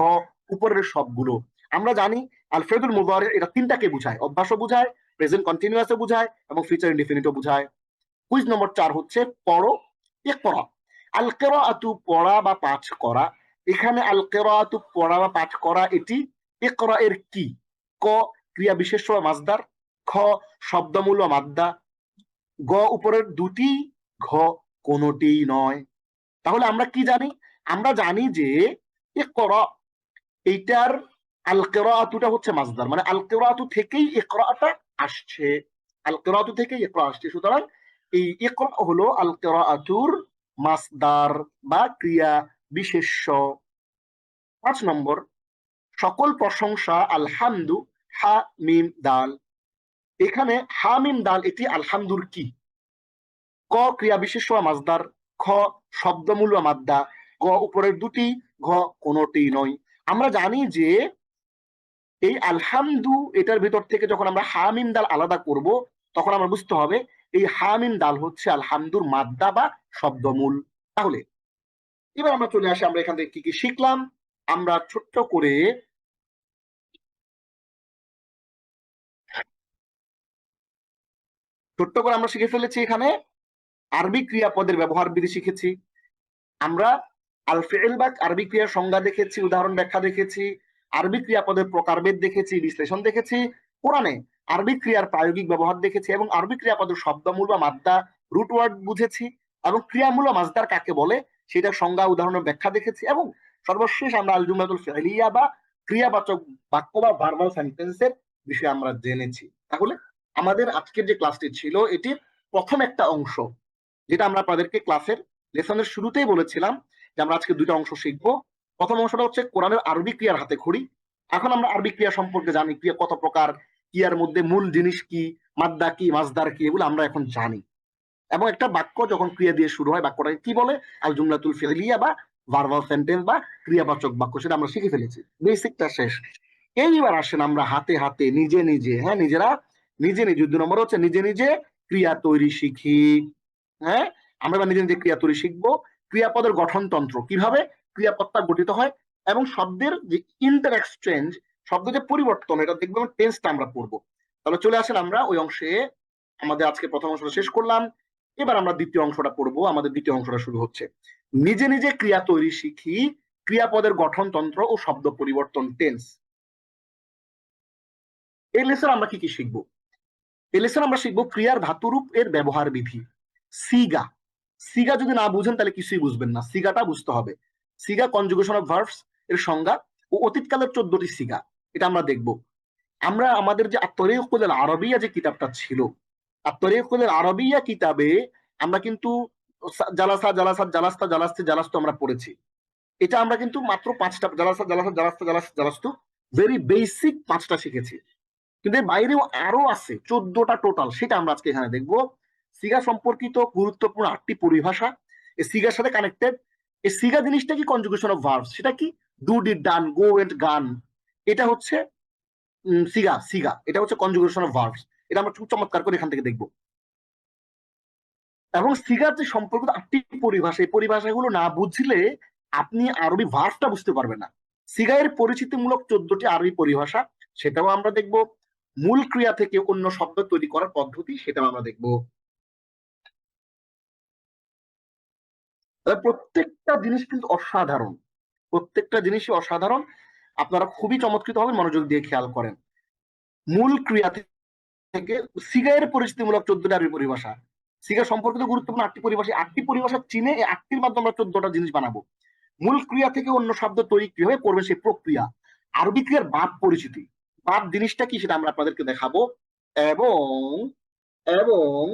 উপরের সবগুলো। আমরা জানি আল ফিউলুল মুদারি এটা 3টাকে বোঝায়, অভ্যাসও বোঝায়, প্রেজেন্ট কন্টিনিউয়াসও বোঝায় এবং ফিউচার ইনডিফিনিটও বোঝায়। কুইজ নম্বর 4 হচ্ছে পড়ো, ইকরা। আল কিরাআতু পড়া বা পাঠ করা। এখানে আল কিরাআতু পড়া বা পাঠ করা, এটি ইকরা এর কি? ক ক্রিয়া বিশেষ্য বা মাসদার, খ শব্দমূল বা মাদ্দা, গ উপরের দুটি, ঘ কোনটিই নয়। তাহলে আমরা কি জানি? আমরা জানি যে ইকরা এইটার আল কিরাআতুটা হচ্ছে মাসদার, মানে আল কিরাআতু থেকেই ইকরাটা আসছে, আল কিরাআতু থেকেই ইকরা আসছে। সুতরাং এই ইকরা হলো আল কিরাআতুর মাসদার বা ক্রিয়া বিশেষ্য। 5 নম্বর, সকল প্রশংসা আলহামদু, হা মিম দাল। এখানে হা মিম দাল এটি আলহামদুর কি? ক ক্রিয়া বিশেষ্য বা মাজদার, খ শব্দমূল বা মাদ্দা, গ উপরের দুটি, ঘ কোনটি নয়। আমরা জানি যে এই আলহামদু এটার ভিতর থেকে যখন আমরা হামিম দাল আলাদা করব, তখন আমরা বুঝতে হবে এই হামিম দাল হচ্ছে আলহামদুর মাদ্দা বা শব্দমূল। তাহলে এবার আমরা চলে আসি, আমরা এখান থেকে কি কি শিখলাম। আমরা ছোট্ট করে আমরা শিখে ফেলেছি। এখানে আরবি ক্রিয়াপদের ব্যবহার বিধি শিখেছি আমরা, আল ফিল বা আরবি ক্রিয়ার সংজ্ঞা দেখেছি, উদাহরণ ব্যাখ্যা দেখেছি, আরবি ক্রিয়াপদের প্রকারভেদ দেখেছি, বিশ্লেষণ দেখেছি, কোরআনে আরবি ক্রিয়ার প্রায়োগিক ব্যবহার দেখেছি, এবং আরবি ক্রিয়াপদের শব্দমূল বা মাদ্দা রুট ওয়ার্ড বুঝেছি, এবং ক্রিয়ামূল ও মাজদার কাকে বলে সেটা সংজ্ঞা উদাহরণ ব্যাখ্যা দেখেছি, এবং সর্বশেষ আমরা আল জুমলাতুল ফিলিয়া বা ক্রিয়াবাচক বাক্য বা ভার্বাল সেন্টেন্সের বিষয়ে আমরা জেনেছি। তাহলে আমাদের আজকের যে ক্লাসটি ছিল এটির প্রথম একটা অংশ, যেটা আমরা আপনাদেরকে ক্লাসের লেসনের শুরুতেই বলেছিলাম যে আমরা আজকে দুইটা অংশ শিখবো। প্রথম অংশটা হচ্ছে কোরআনের আরবি ক্রিয়ার হাতে খড়ি। এখন আমরা আরবি ক্রিয়া সম্পর্কে জানি, ক্রিয়া কত প্রকার, ক্রিয়ার মধ্যে মূল জিনিস কি, মাদ্দা কি, মাজদার কি, এগুলো আমরা এখন জানি। এবং একটা বাক্য যখন ক্রিয়া দিয়ে শুরু হয় বাক্যটাকে কি বলে, আল জুমলাতুল ফিলিয়া বা ভার্বাল সেন্টেন্স বা ক্রিয়াবাচক বাক্য, সেটা আমরা শিখে ফেলেছি, বেসিকটা শেষ। এইবার আসেন আমরা হাতে হাতে নিজে নিজে, হ্যাঁ নিজেরা নিজে নিজে, 2 নম্বর হচ্ছে নিজে নিজে ক্রিয়া তৈরি শিখি। হ্যাঁ, আমরা এবার নিজে নিজে ক্রিয়া তৈরি শিখবো। ক্রিয়াপদের গঠনতন্ত্র, কিভাবে ক্রিয়াপদটা গঠিত হয়, এবং শব্দের যে ইন্টার এক্সচেঞ্জ, শব্দ যে পরিবর্তন, এটা দেখবো এবং টেন্সটা আমরা পড়বো। তাহলে চলে আসেন আমরা ওই অংশে। আমাদের আজকে প্রথম অংশটা শেষ করলাম, এবার আমরা দ্বিতীয় অংশটা পড়বো। আমাদের দ্বিতীয় অংশটা শুরু হচ্ছে, নিজে নিজে ক্রিয়া তৈরি শিখি, ক্রিয়াপদের গঠনতন্ত্র ও শব্দ পরিবর্তন, টেন্স। এই লেসন আমরা কি কি শিখবো? এই লেসন আমরা শিখবো ক্রিয়ার ধাতুরূপ এর ব্যবহার বিধি। সিগা, সিগা যদি না বুঝেন তাহলে কিছুই বুঝবেন না, সিগাটা বুঝতে হবে। সিগা কনজুগেশন অফ ভার্বস এর সংজ্ঞা ও অতীতকালের 14টি সিগা, এটা আমরা দেখব। আমরা আমাদের যে আত-তরিকুল আরবিয়া যে কিতাবটা ছিল, আত-তরিকুল আরবিয়া কিতাবে আমরা কিন্তু জালাসা জালাসাত জালাস্তা জালাস্তি জালাস্তু আমরা পড়েছি। এটা আমরা কিন্তু মাত্র 5টা, জালাসা জালাসাত জালাস্তা জালাস্তি জালাস্তু ভেরি বেসিক 5টা শিখেছি, কিন্তু এর বাইরেও আরো আছে 14টা টোটাল, সেটা আমরা আজকে এখানে দেখবো। সিগা সম্পর্কিত গুরুত্বপূর্ণ 8টি পরিভাষা এই সিগার সাথে কানেক্টেড। এই সিগা জিনিসটা কি কনজুগেশন অফ ভার্বস, সেটা কি do did done go and gone, এটা হচ্ছে সিগা। সিগা এটা হচ্ছে কনজুগেশন অফ ভার্বস, এটা আমরা খুব চমৎকার করে এখান থেকে দেখবো। এবং সিগার যে সম্পর্কিত 8টি পরিভাষা, এই পরিভাষাগুলো না বুঝলে আপনি আরবি ভার্বটা বুঝতে পারবেন না। সিগায়ের পরিচিতিমূলক 14টি আরবি পরিভাষা, সেটাও আমরা দেখব। মূল ক্রিয়া থেকে অন্য শব্দ তৈরি করার পদ্ধতি, সেটাও আমরা দেখব। প্রত্যেকটা জিনিস কিন্তু অসাধারণ, প্রত্যেকটা জিনিসই অসাধারণ। আপনারা খুবই চমৎকৃত হবেন মনোযোগ দিয়ে খেয়াল করেন। মূল ক্রিয়া থেকে সিগায়ের পরিচিতিমূলক 14টি আরবি পরিভাষা, সিগা সম্পর্কিত গুরুত্বপূর্ণ 8টি পরিভাষা, 8টি পরিভাষা চিনে এই 8টির মাধ্যমে আমরা 14টা জিনিস বানাবো। মূল ক্রিয়া থেকে অন্য শব্দ তৈরি কিভাবে করবে সেই প্রক্রিয়া, আরবি ক্রিয়ার বাপ পরিচিতি, বাপ জিনিসটা কি সেটা আমরা আপনাদেরকে দেখাবো, এবং এবং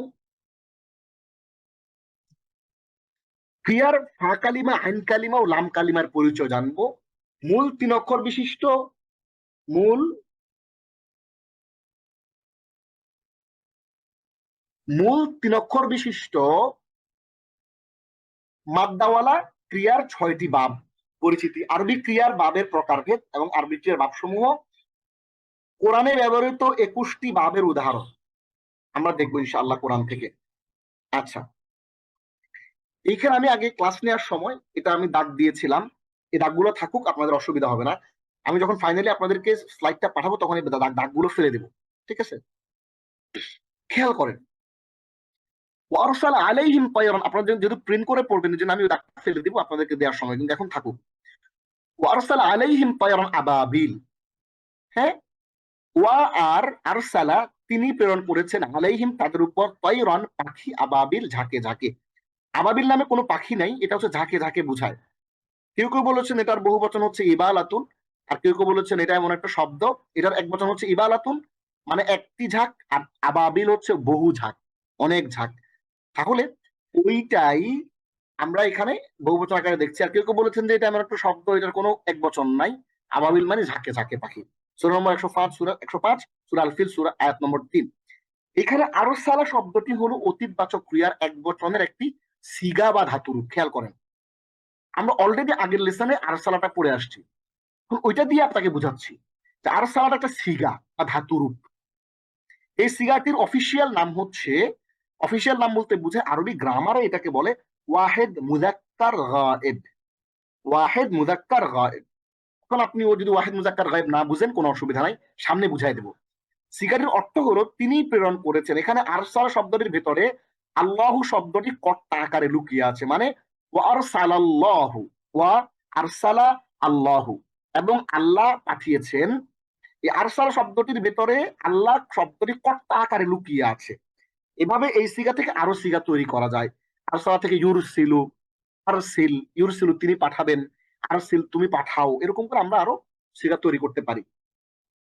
ক্রিয়ার ফা কালিমা, আইন কালিমা ও লাম কালিমার পরিচয় জানবো। মূল 3 অক্ষর বিশিষ্ট মূল মূল 3 অক্ষর বিশিষ্ট মাদ্দাওয়ালা ক্রিয়ার 6টি বাব পরিচিতি, আরবি ক্রিয়ার বাবের প্রকারভেদ এবং আরবি ক্রিয়ার বাবসমূহ, কোরআনে ব্যবহৃত 21টি বাবের উদাহরণ আমরা দেখবো ইনশাআল্লাহ কোরআন থেকে। আচ্ছা, এইখানে আমি আগে ক্লাস নেওয়ার সময় এটা আমি দাগ দিয়েছিলাম, এই দাগগুলো থাকুক, আপনাদের অসুবিধা হবে না। আমি যখন ফাইনালি আপনাদেরকে স্লাইডটা পাঠাবো তখন এই দাগগুলো ফেলে দেবো, ঠিক আছে? খেয়াল করেন, ওয়ারসাল আলাইহিম তায়রান, আপনারা যেহেতু প্রিন্ট করে পড়বেন এই জন্য আমি দাগ ফেলে দিব আপনাদেরকে দেওয়ার সময়, কিন্তু এখন থাকুক। ওয়ারসাল আলাইহিম তায়রান আবাবিল, হ্যাঁ, ওয়া আর আরসালা তিনি প্রেরণ করেছেন, আলাইহিম তাদের উপর, তায়রান পাখি, আবাবিল ঝাঁকে ঝাঁকে। আবাবিল নামে কোনো পাখি নাই, এটা হচ্ছে ঝাঁকে ঝাঁকে বুঝায়। কেউ কেউ বলেছেন এটার বহু বচন হচ্ছে ইবালাতুন, আর কেউ কেউ বলেছেন এটা এমন একটা শব্দ এটার এক বচন হচ্ছে ইবালাতুন, মানে একটি ঝাঁক, আর আবাবিল হচ্ছে বহু ঝাঁক, অনেক ঝাঁক। তাহলে ওইটাই আমরা এখানে বহু বচন আকারে দেখছি। আর কেউ কেউ বলেছেন যে এটা এমন একটা শব্দ এটার কোনো এক বচন নাই, আবাবিল মানে ঝাঁকে ঝাঁকে পাখি। সূরা নম্বর 105, সূরা 105, সূরা আল ফিল, সূরা আয়াত নম্বর 3। এখানে আরসালা শব্দটি হলো অতীতবাচক ক্রিয়ার এক বচনের একটি সিগা বা ধাতুরূপ। খেয়াল করেন, আমরা অলরেডি আগের লেসনে আরসালাটা পড়ে আসছি, এখন ওইটা দিয়ে আপনাকে বুঝাচ্ছি যে আরসালাটা একটা সিগা বা ধাতুরূপ। এই সিগাটির অফিসিয়াল নাম হচ্ছে, অফিসিয়াল নাম বলতে বুঝে আরবি গ্রামারে এটাকে বলে ওয়াহেদ মুযাক্কার গায়েব। ওয়াহেদ মুযাক্কার গায়েব। এখন আপনি ও যদি ওয়াহেদ মুযাক্কার গায়েব না বুঝেন কোনো অসুবিধা নাই, সামনে বুঝাই দেব। সিগারের অর্থ হলো তিনি প্রেরণ করেছেন। এখানে আরসাল শব্দটির ভেতরে আল্লাহু শব্দটি কর্তা আকারে লুকিয়ে আছে, মানে ওয়া আরসালাল্লাহু, ওয়া আরসালা আল্লাহু, এবং আল্লাহ পাঠিয়েছেন। এই আরসাল শব্দটির ভেতরে আল্লাহ শব্দটি কর্তা আকারে লুকিয়ে আছে। এভাবে এই সিগা থেকে আরো সিগা তৈরি করা যায়। আরসালা থেকে ইউরসিলু, আরসিল, ইউরসিলু তিনি পাঠাবেন, আরসিল তুমি পাঠাও, এরকম করে আমরা আরো সিগা তৈরি করতে পারি।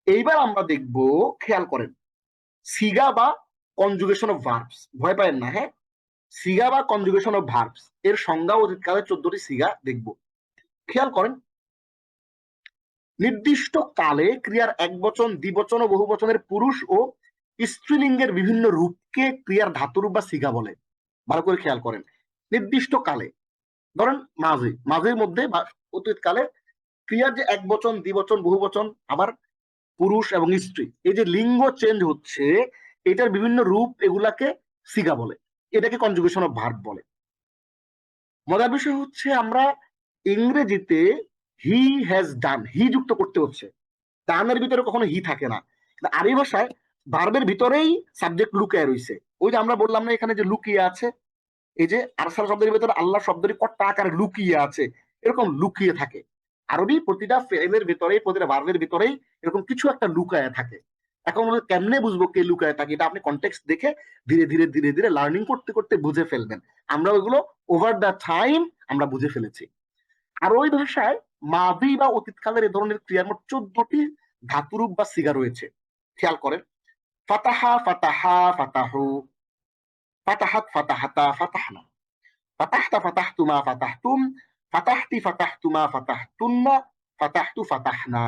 এইবার আমরা দেখব, খেয়াল করেন, সিগা বা কনজুগেশন অফ ভার্বস। ভয় পাবেন না, হ্যাঁ, সিগা বা কনজুগেশন অফ ভার্বস এর সংজ্ঞা অতীতকালে 14টি সিগা দেখব। খেয়াল করেন, নির্দিষ্ট কালে ক্রিয়ার একবচন, দ্বিবচন ও বহুবচনের পুরুষ ও স্ত্রীলিঙ্গের বিভিন্ন রূপকে ক্রিয়ার ধাতুরূপ বা সিগা বলে। ভালো করে খেয়াল করেন, নির্দিষ্ট কালে, ধরেন মাঝি, মাঝির মধ্যে বা অতীতকালে ক্রিয়ার যে একবচন, দ্বিবচন, বহুবচন, আবার পুরুষ এবং স্ত্রী, এই যে লিঙ্গ চেঞ্জ হচ্ছে, এটার বিভিন্ন রূপ, এগুলাকে সিগা বলে। এটাকে কনজুগেশন অফ ভার্ব বলে। মজার বিষয় হচ্ছে আমরা ইংরেজিতে হি হ্যাজ ডান, হি যুক্ত করতে হচ্ছে, ডানের ভিতরে কখনো হি থাকে না। আরবি ভাষায় ভার্বের ভিতরেই সাবজেক্ট লুকিয়ে রয়েছে। ওই যে আমরা বললাম না এখানে যে লুকিয়ে আছে, এই যে আরসাল শব্দের ভিতরে আল্লাহ শব্দটি কর্তা আকারে লুকিয়ে আছে, এরকম লুকিয়ে থাকে। আরবি প্রতিটা ফেলের ভিতরেই, প্রতিটা ভার্বের ভিতরেই এরকম কিছু একটা লুকায় থাকে। এখন কেমনে বুঝবো কে লুকায় থাকে? এটা আপনি কনটেক্সট দেখে ধীরে ধীরে ধীরে ধীরে লার্নিং করতে করতে বুঝে ফেলবেন। আমরা ওইগুলো ওভার দ্য টাইম আমরা বুঝে ফেলেছি। আর ওই ভাষায় মাদি বা অতীতকালের এ ধরনের ক্রিয়ার মোট 14টি ধাতুরূপ বা সিগা রয়েছে। খেয়াল করেন, ফাতাহা ফাতাহা ফাতাহু, ফাতাহাত ফাতাহাতা ফাতাহনা, ফাতাহতা ফাতাহতুমা ফাতাহতুম, ফাতাহতি ফাতাহতুমা ফাতাহতুন্না, ফাতাহতু ফাতাহনা।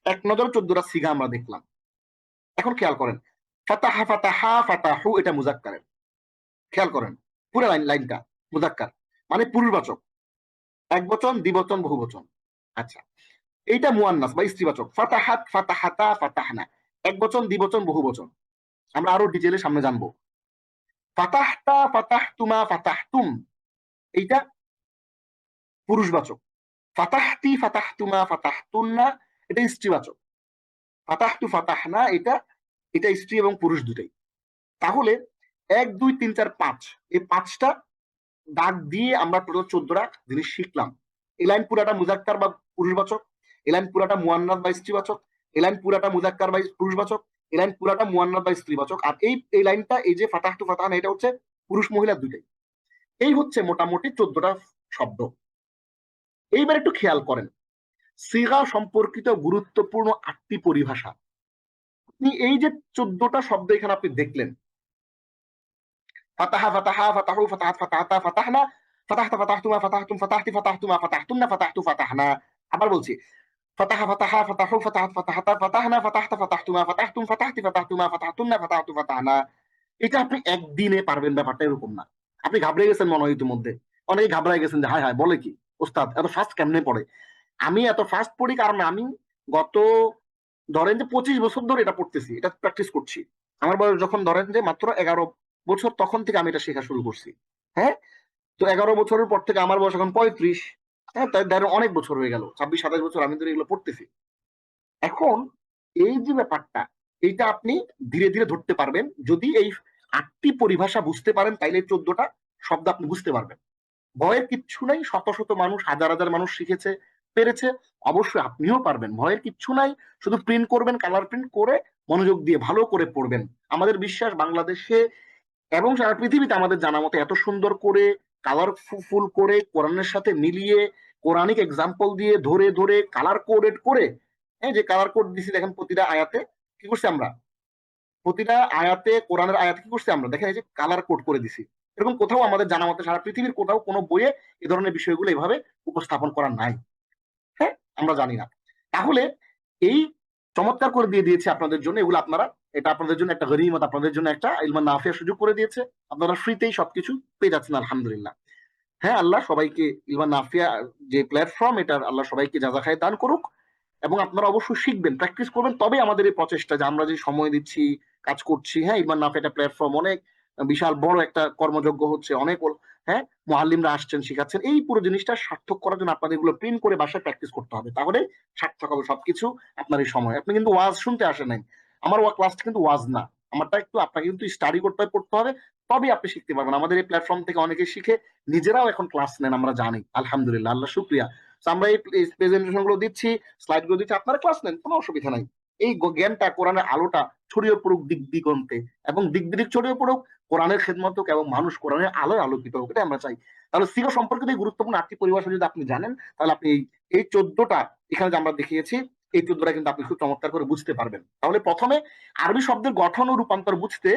এক নজরে 14টা সিগা আমরা দেখলাম। এখন খেয়াল করেন, ফাতাহা ফাতাহা ফাতাহু এটা মুজাক্কারের। খেয়াল করেন পুরো লাইনটা মুজাক্কার, মানে পুরুষবাচক, একবচন, দ্বিবচন, বহুবচন। আচ্ছা, এইটা মুয়ান্নাস বা স্ত্রীবাচক, ফাতাহাত ফাতাহাতা ফাতাহনা, একবচন, দ্বিবচন, বহুবচন। আমরা আরো ডিটেইলে সামনে জানবো। ফাতাহতা ফাতাহতুমা ফাতাহতুম এইটা পুরুষবাচক, ফাতাহতি ফাতাহতুমা ফাতাহতুন্না এটা স্ত্রীবাচক, ফাতাহতু ফাতাহনা এটা এটা স্ত্রী এবং পুরুষ দুটাই। তাহলে 1 2 3 4 5 এই 5টা দাগ দিয়ে আমরা টোটাল 14টা জিনিস শিখলাম। এই লাইন পুরাটা মুজাক্কার বা পুরুষবাচক, এই লাইন পুরাটা মুয়ান্নাস বা স্ত্রীবাচক, এই লাইন পুরাটা মুজাক্কার বা পুরুষবাচক, এই লাইন পুরাটা মুয়ান্নাস বা স্ত্রীবাচক, আর এই লাইনটা এই যে ফাতাহতু ফাতাহনা এটা হচ্ছে পুরুষ মহিলা দুইটাই। এই হচ্ছে মোটামুটি 14টা শব্দ। এইবার একটু খেয়াল করেন, সিগা সম্পর্কিত গুরুত্বপূর্ণ 8টি পরিভাষা। আপনি এই যে 14টা শব্দ এখানে আপনি দেখলেন, ফাতাহা ফাতাহা ফাতাহু ফাতাহাত ফাতাহাতা ফাতাহনা, ফাতাহতা ফাতাহতুমা ফাতাহতুম, ফাতাহতি ফাতাহতুমা ফাতাহতুন্না, ফাতাহতু ফাতাহনা। আবার বলছি, ফাতাহা ফাতাহা ফাতাহু ফাতাহাত ফাতাহাতা ফাতাহনা, ফাতাহতা ফাতাহতুমা ফাতাহতুম, ফাতাহতি ফাতাহতুমা ফাতাহতুন্না, ফাতাহতু ফাতাহনা। এটা আপনি একদিনে পারবেন ব্যাপারটা এরকম না। আপনি ঘাবড়ে গেছেন মনে হয় ইতিমধ্যে, অনেকে ঘাবড়ায় গেছেন যে হায় হায় বলে কি ওস্তাদ এত ফাস্ট কেমনে পড়ে। আমি এত ফাস্ট পড়ি কারণ আমি গত ধরেন যে 25 বছর ধরে এটা পড়তেছি, এটা প্র্যাকটিস করছি। আমার বয়স যখন ধরেন যে মাত্র 11 বছর, তখন থেকে আমি এটা শেখা শুরু করছি। হ্যাঁ, তো 11 বছরের পর থেকে আমার বয়স এখন 35। হ্যাঁ, তাই ধরেন অনেক বছর হয়ে গেল, 26 27 বছর আমি ধরে এগুলো পড়তেছি। এখন এই যে ব্যাপারটা, এইটা আপনি ধীরে ধীরে ধরতে পারবেন যদি এই 8টি পরিভাষা বুঝতে পারেন, তাইলে 14টা শব্দ আপনি বুঝতে পারবেন। ভয়ের কিচ্ছু নাই, শত শত মানুষ, হাজার হাজার মানুষ শিখেছে, পেরেছে, অবশ্যই আপনিও পারবেন। ভয়ের কিচ্ছু নাই, শুধু প্রিন্ট করবেন, কালার প্রিন্ট করে মনোযোগ দিয়ে ভালো করে পড়বেন। আমাদের বিশ্বাস বাংলাদেশে এবং সারা পৃথিবীতে আমাদের জানা মতো এত সুন্দর করে কালারফুল করে কোরআনের সাথে মিলিয়ে কোরআনিক এক্সাম্পল দিয়ে ধরে ধরে কালার কোডেড করে, হ্যাঁ, যে কালার কোড দিছি দেখেন প্রতিটা আয়াতে কি করছি আমরা, প্রতিটা আয়াতে, কোরআনের আয়াতে কি করছি আমরা দেখেন, এই যে কালার কোড করে দিছি। এরকম কোথাও আমাদের জানা মতে সারা পৃথিবীর কোথাও কোনো বইয়ে এ ধরনের বিষয়গুলো এভাবে উপস্থাপন করা নাই। হ্যাঁ, আমরা জানি না। তাহলে এই চমৎকার করে দিয়ে দিয়েছে আপনাদের জন্য এগুলো, আপনারা এটা আপনাদের জন্য একটা গনিমত, আপনাদের জন্য একটা ইলমান নাফিয়ার সুযোগ করে দিয়েছে। আপনারা ফ্রিতেই সবকিছু পেয়ে যাচ্ছেন আলহামদুলিল্লাহ। হ্যাঁ, আল্লাহ সবাইকে ইলমান নাফিয়া যে প্ল্যাটফর্ম, এটার আল্লাহ সবাইকে জাযাখায় দান করুক। এবং আপনারা অবশ্যই শিখবেন, প্র্যাকটিস করবেন, তবে আমাদের এই প্রচেষ্টা যে আমরা যে সময় দিচ্ছি, কাজ করছি। হ্যাঁ, ইলমান নাফিয়া একটা প্ল্যাটফর্ম, অনেক বিশাল বড় একটা কর্মযজ্ঞ হচ্ছে, অনেক হ্যাঁ মুআল্লিমরা আসছেন, শিখাচ্ছেন। এই পুরো জিনিসটা সার্থক করার জন্য আপনাদের এগুলো প্রিন্ট করে বাসায় প্র্যাকটিস করতে হবে, তাহলে সার্থক হবে সবকিছু। আপনার এই সময় আপনি কিন্তু ওয়াজ শুনতে আসেন নাই, আমার ক্লাসটা কিন্তু ওয়াজ না, আমারটা একটু আপনাকে কিন্তু স্টাডি করতে হবে, তবে আপনি শিখতে পারবেন। আমাদের এই প্ল্যাটফর্ম থেকে অনেকে শিখে নিজেরাও এখন ক্লাস নেন, আমরা জানি আলহামদুলিল্লাহ, আল্লাহ শুকরিয়া। আমরা এই প্রেজেন্টেশন গুলো দিচ্ছি, স্লাইড গুলো দিচ্ছি, আপনারা ক্লাস নেন, কোনো অসুবিধা নাই। এই জ্ঞানটা, কোরআনের আলোটা ছড়িয়ে পড়ুক দিক দিগন্তে, এবং দিক দিক ছড়িয়ে পড়ুক, কোরআনের খেদমত হোক, এবং মানুষ কোরআনের আলোয় আলোকিত হোক, এটা আমরা চাই। তাহলে সিগা সম্পর্কিত এই গুরুত্বপূর্ণ 8টি পরিভাষা যদি আপনি জানেন, তাহলে আপনি এই 14টা এখানে যে আমরা দেখিয়েছি, এই 14টা কিন্তু আপনি খুব চমৎকার করে বুঝতে পারবেন। তাহলে প্রথমে আরবি শব্দের গঠন ও রূপান্তর বুঝতে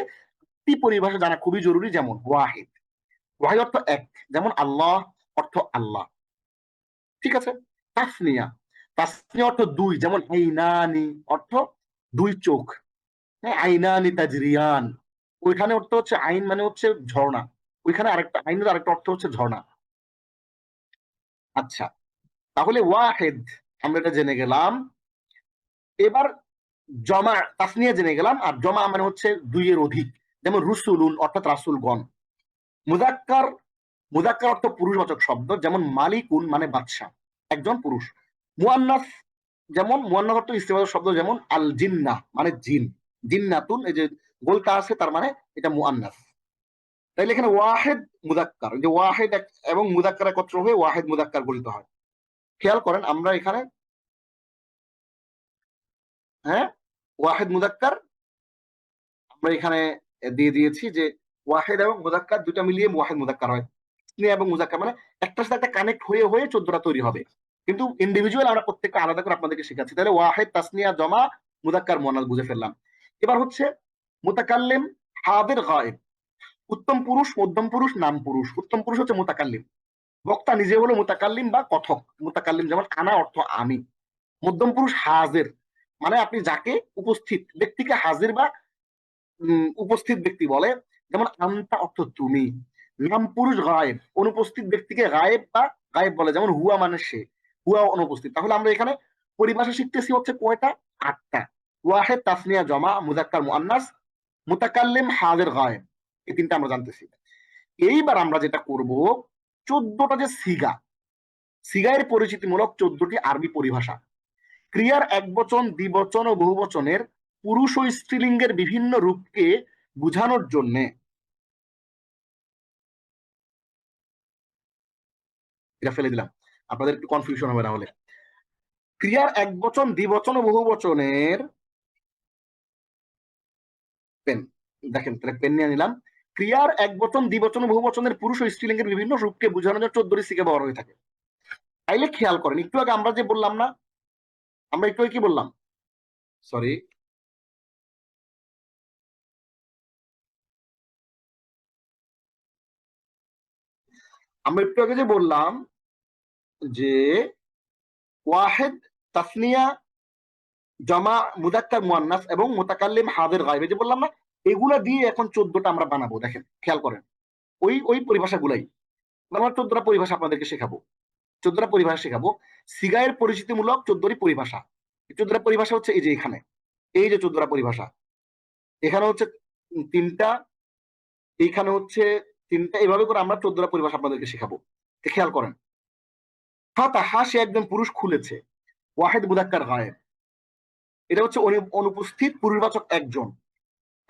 8টি পরিভাষা জানা খুবই জরুরি। যেমন ওয়াহিদ, ওয়াহিদ অর্থ এক, যেমন আল্লাহ অর্থ আল্লাহ, ঠিক আছে। তাসনিয়া, তাসনিয়া অর্থ দুই, যেমন আইনানি অর্থ দুই চোখ। হ্যাঁ, আইনানি তাজরিয়ান, ওইখানে অর্থ হচ্ছে আইন মানে হচ্ছে ঝর্ণা, ওইখানে আরেকটা আইনের আরেকটা অর্থ হচ্ছে ঝর্ণা। আচ্ছা, তাহলে ওয়াহেদ আমরা এটা জেনে গেলাম। এবার জমা, তাসনিয়া জেনে গেলাম, আর জমা মানে হচ্ছে দুইয়ের অধিক, যেমন রুসুলুন অর্থাৎ রাসূলগণ। মুযাক্কার, মুযাক্কার অর্থ পুরুষবাচক শব্দ, যেমন মালিকুন মানে বাদশা, একজন পুরুষ। মুয়ান্নাস, যেমন মুয়ান্নাস অর্থ স্ত্রীবাচক শব্দ, যেমন আল জিন্নাহ মানে জিন, জিন্নাতুন এই যে গোলটা আছে তার মানে এটা মুয়ান্নাস। তাইলে এখানে ওয়াহেদ মুযাক্কার, যে ওয়াহেদ এবং মুযাক্কার একত্র হয়ে ওয়াহেদ মুযাক্কার গঠিত হয়। খেয়াল করেন আমরা এখানে, হ্যাঁ, ওয়াহেদ মুযাক্কার আমরা এখানে দিয়ে দিয়েছি যে ওয়াহেদ এবং মুযাক্কার দুটো মিলিয়ে ওয়াহেদ মুযাক্কার হয়। স্নেহ এবং মুযাক্কার মানে একটার সাথে একটা কানেক্ট হয়ে হয়ে 14টা তৈরি হবে, কিন্তু ইন্ডিভিজুয়াল আমরা প্রত্যেকটা আলাদা করে আপনাদেরকে শেখাচ্ছি। তাহলে ওয়াহেদ, তাসনিয়া, জমা, মুযাক্কার, মুয়ান্নাস বুঝে ফেললাম। এবার হচ্ছে মুতাকাল্লিম, হাদির, গায়েব। উত্তম পুরুষ, মধ্যম পুরুষ, নাম পুরুষ। উত্তম পুরুষ হচ্ছে মুতাকাল্লিম, বক্তা নিজে হলো মুতাকাল্লিম বা কথক। মুতাকাল্লিম যেমন আনা অর্থ আমি। মধ্যম পুরুষ হাজির, মানে আপনি যাকে উপস্থিত ব্যক্তিকে হাজির বা উপস্থিত ব্যক্তি বলে, যেমন আনতা অর্থ তুমি। নাম পুরুষ গায়েব, অনুপস্থিত ব্যক্তিকে গায়েব বা গায়েব বলে, যেমন হুয়া মানে সে, হুয়া অনুপস্থিত। তাহলে আমরা এখানে পরিভাষা শিখতেছি হচ্ছে কয়টা? 8টা। ওয়াহেদ, তাসনিয়া, জমা, মুযাক্কার, মুআন্নাস, মুতাকাল্লিম, হাজির, গায়েব, এই 3টা আমরা জানতেছি। এইবার আমরা যেটা করব, 14টা যে সিগা, সিগায়ের পরিচিতিমূলক 14টি আরবি পরিভাষা, ক্রিয়ার একবচন, দ্বিবচন ও বহুবচনের পুরুষ ও স্ত্রীলিঙ্গের বিভিন্ন রূপকে বোঝানোর জন্য। এটা ফেলে দিলাম, আপনাদের একটু কনফিউশন হবে না হলে। ক্রিয়ার একবচন, দ্বিবচন ও বহুবচনের, পেন দেখেন, তাহলে পেন নিয়ে নিলাম। ক্রিয়ার একবচন, দ্বিবচন ও বহুবচনের পুরুষ ও স্ত্রীলিঙ্গের বিভিন্ন রূপকে বোঝানোর জন্য 14টি সিগা ব্যবহার হয়ে থাকে। তাইলে খেয়াল করেন, একটু আগে আমরা যে বললাম না, আমরা একটু আগে কি বললাম, সরি, আমরা একটু আগে যে বললাম যে ওয়াহেদ, তাসনিয়া, জমা, মুযাক্কার, মুআন্নাস এবং মুতাকাল্লিম, হাজির, গায়েব, এই যে বললাম না, এগুলা দিয়ে এখন 14টা আমরা বানাবো। দেখেন খেয়াল করেন, ওই ওই পরিভাষাগুলাই আমরা 14টা পরিভাষা আপনাদেরকে শেখাবো, 14টা পরিভাষা শেখাবো। সিগায়ের পরিচিতিমূলক 14টি পরিভাষা। 14টা পরিভাষা হচ্ছে এই যে এখানে, এই যে 14টা পরিভাষা, এখানে হচ্ছে 3টা, এইখানে হচ্ছে 3টা, এইভাবে করে আমরা 14টা পরিভাষা আপনাদেরকে শেখাবো। খেয়াল করেন, ফাতাহা সে একজন পুরুষ খুলেছে, ওয়াহিদ মুযাক্কার গায়েব, এটা হচ্ছে অনুপস্থিত পুরুষবাচক একজন।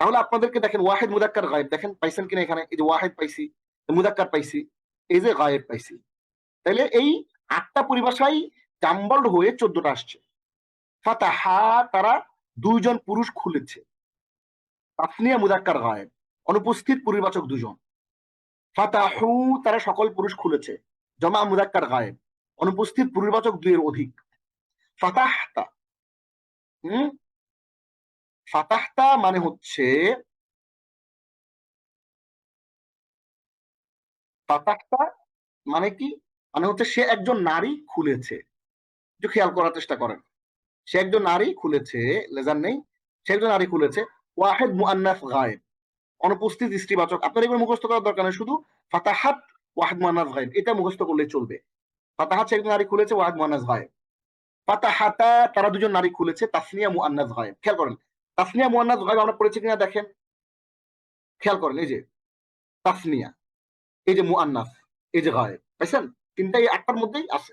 তাহলে আপনাদেরকে দেখেন ওয়াহিদ মুযাক্কার গায়েব, দেখেন পাইছেন কিনা এখানে, এই যে ওয়াহিদ পাইছি, মুযাক্কার পাইছি, এই যে গায়েব পাইছি। তাহলে এই 8টা পরিভাষাই জাম্বলড হয়ে 14টা আসছে। ফাতাহা তারা দুইজন পুরুষ খুলেছে, তাসনিয়া, মুযাক্কার গায়েব, অনুপস্থিত পুরুষবাচক দুজন। ফাতাহু তারা সকল পুরুষ খুলেছে, জমা, মুযাক্কার গায়েব, অনুপস্থিত পুরুষবাচক দুইয়ের অধিক। ফাতাহতা, হুম, ফাতাহতা মানে হচ্ছে, ফাতাহতা মানে কি, মানে হচ্ছে সে একজন নারী খুলেছে। একটু খেয়াল করার চেষ্টা করেন, সে একজন নারী খুলেছে, লেজার নেই, সে একজন নারী খুলেছে, ওয়াহিদ মুআন্নাস গায়েব, অনুপস্থিত স্ত্রীবাচক। আপনার এগুলো মুখস্থ করার দরকার নেই, শুধু ফাতাহাত ওয়াহিদ মুআন্নাস গায়েব এটা মুখস্থ করলেই চলবে। ফাতাহাত সে একজন নারী খুলেছে, ওয়াহিদ মুআন্নাস গায়েব। ফাতাহাতা তারা দুজন নারী খুলেছে, তাসনিয়া মুআন্নাস গায়েব। খেয়াল করেন তাসনিয়া মুআন্নাস গায়েব আমরা পড়েছি কিনা দেখেন, খেয়াল করেন এই যে তাসনিয়া, এই যে মুআন্নাস, এই যে গায়েব, পাইছেন? তিনটা এই আটটার মধ্যেই আছে।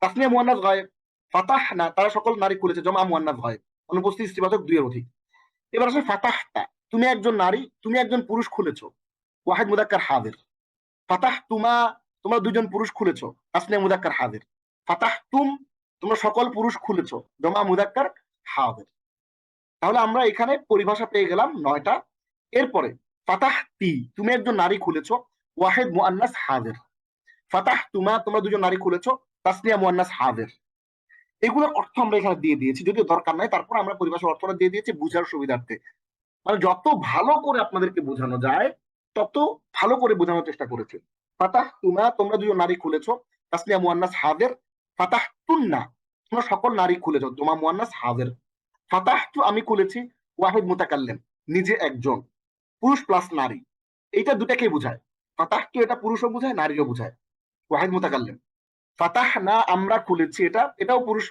তাসনিয়া মুআন্নাস গায়েব। ফাতাহনা তারা সকল নারী খুলেছে, জমা মুআন্নাস গায়েব, অনুপস্থিত স্ত্রীবাচক দুইয়ের অধিক। এবার আসলে ফাতাহতা তুমি একজন নারী, তুমি একজন পুরুষ খুলেছো, ওয়াহিদ মুযাক্কার হাজির। ফাতাহতুমা তোমরা দুইজন পুরুষ খুলেছো, তাসনিয়া মুযাক্কার হাজির। ফাতাহতুম তোমরা সকল পুরুষ খুলেছো, জমা মুযাক্কার হাজির। তাহলে আমরা এখানে পরিভাষা পেয়ে গেলাম 9টা। এরপরে ফাতাহতি তুমি একজন নারী খুলেছো, ওয়াহিদ মুআন্নাস হাজির। ফাতাহতুমা তোমরা দুজন নারী খুলেছো, তাসনিয়া মুআন্নাস হাজির। এগুলোর অর্থ আমরা এখানে দিয়ে দিয়েছি, যদিও দরকার নাই, তারপর আমরা পরিভাষার অর্থটা দিয়ে দিয়েছি বুঝার সুবিধার্থে। মানে যত ভালো করে আপনাদেরকে বোঝানো যায় তত ভালো করে বোঝানোর চেষ্টা করেছি। ফাতাহতুমা তোমরা দুজন নারী খুলেছো, তাসনিয়া মুআন্নাস হাজির। ফাতাহতুন্না তোমরা সকল নারী খুলেছো, জমা মুআন্নাস হাজির। ফাতাহতু আমি খুলেছি, ওয়াহিদ মুতাকাল্লিম নিজে একজন, পুরুষ প্লাস নারী, এইটা দুটাকেই বোঝায়। ফাতাহতু এটা পুরুষও বোঝায় নারীও বোঝায়, ওয়াহিদ মুতাকাল্লিম। ফাতাহনা আমরা খুলেছি, এটাও পুরুষ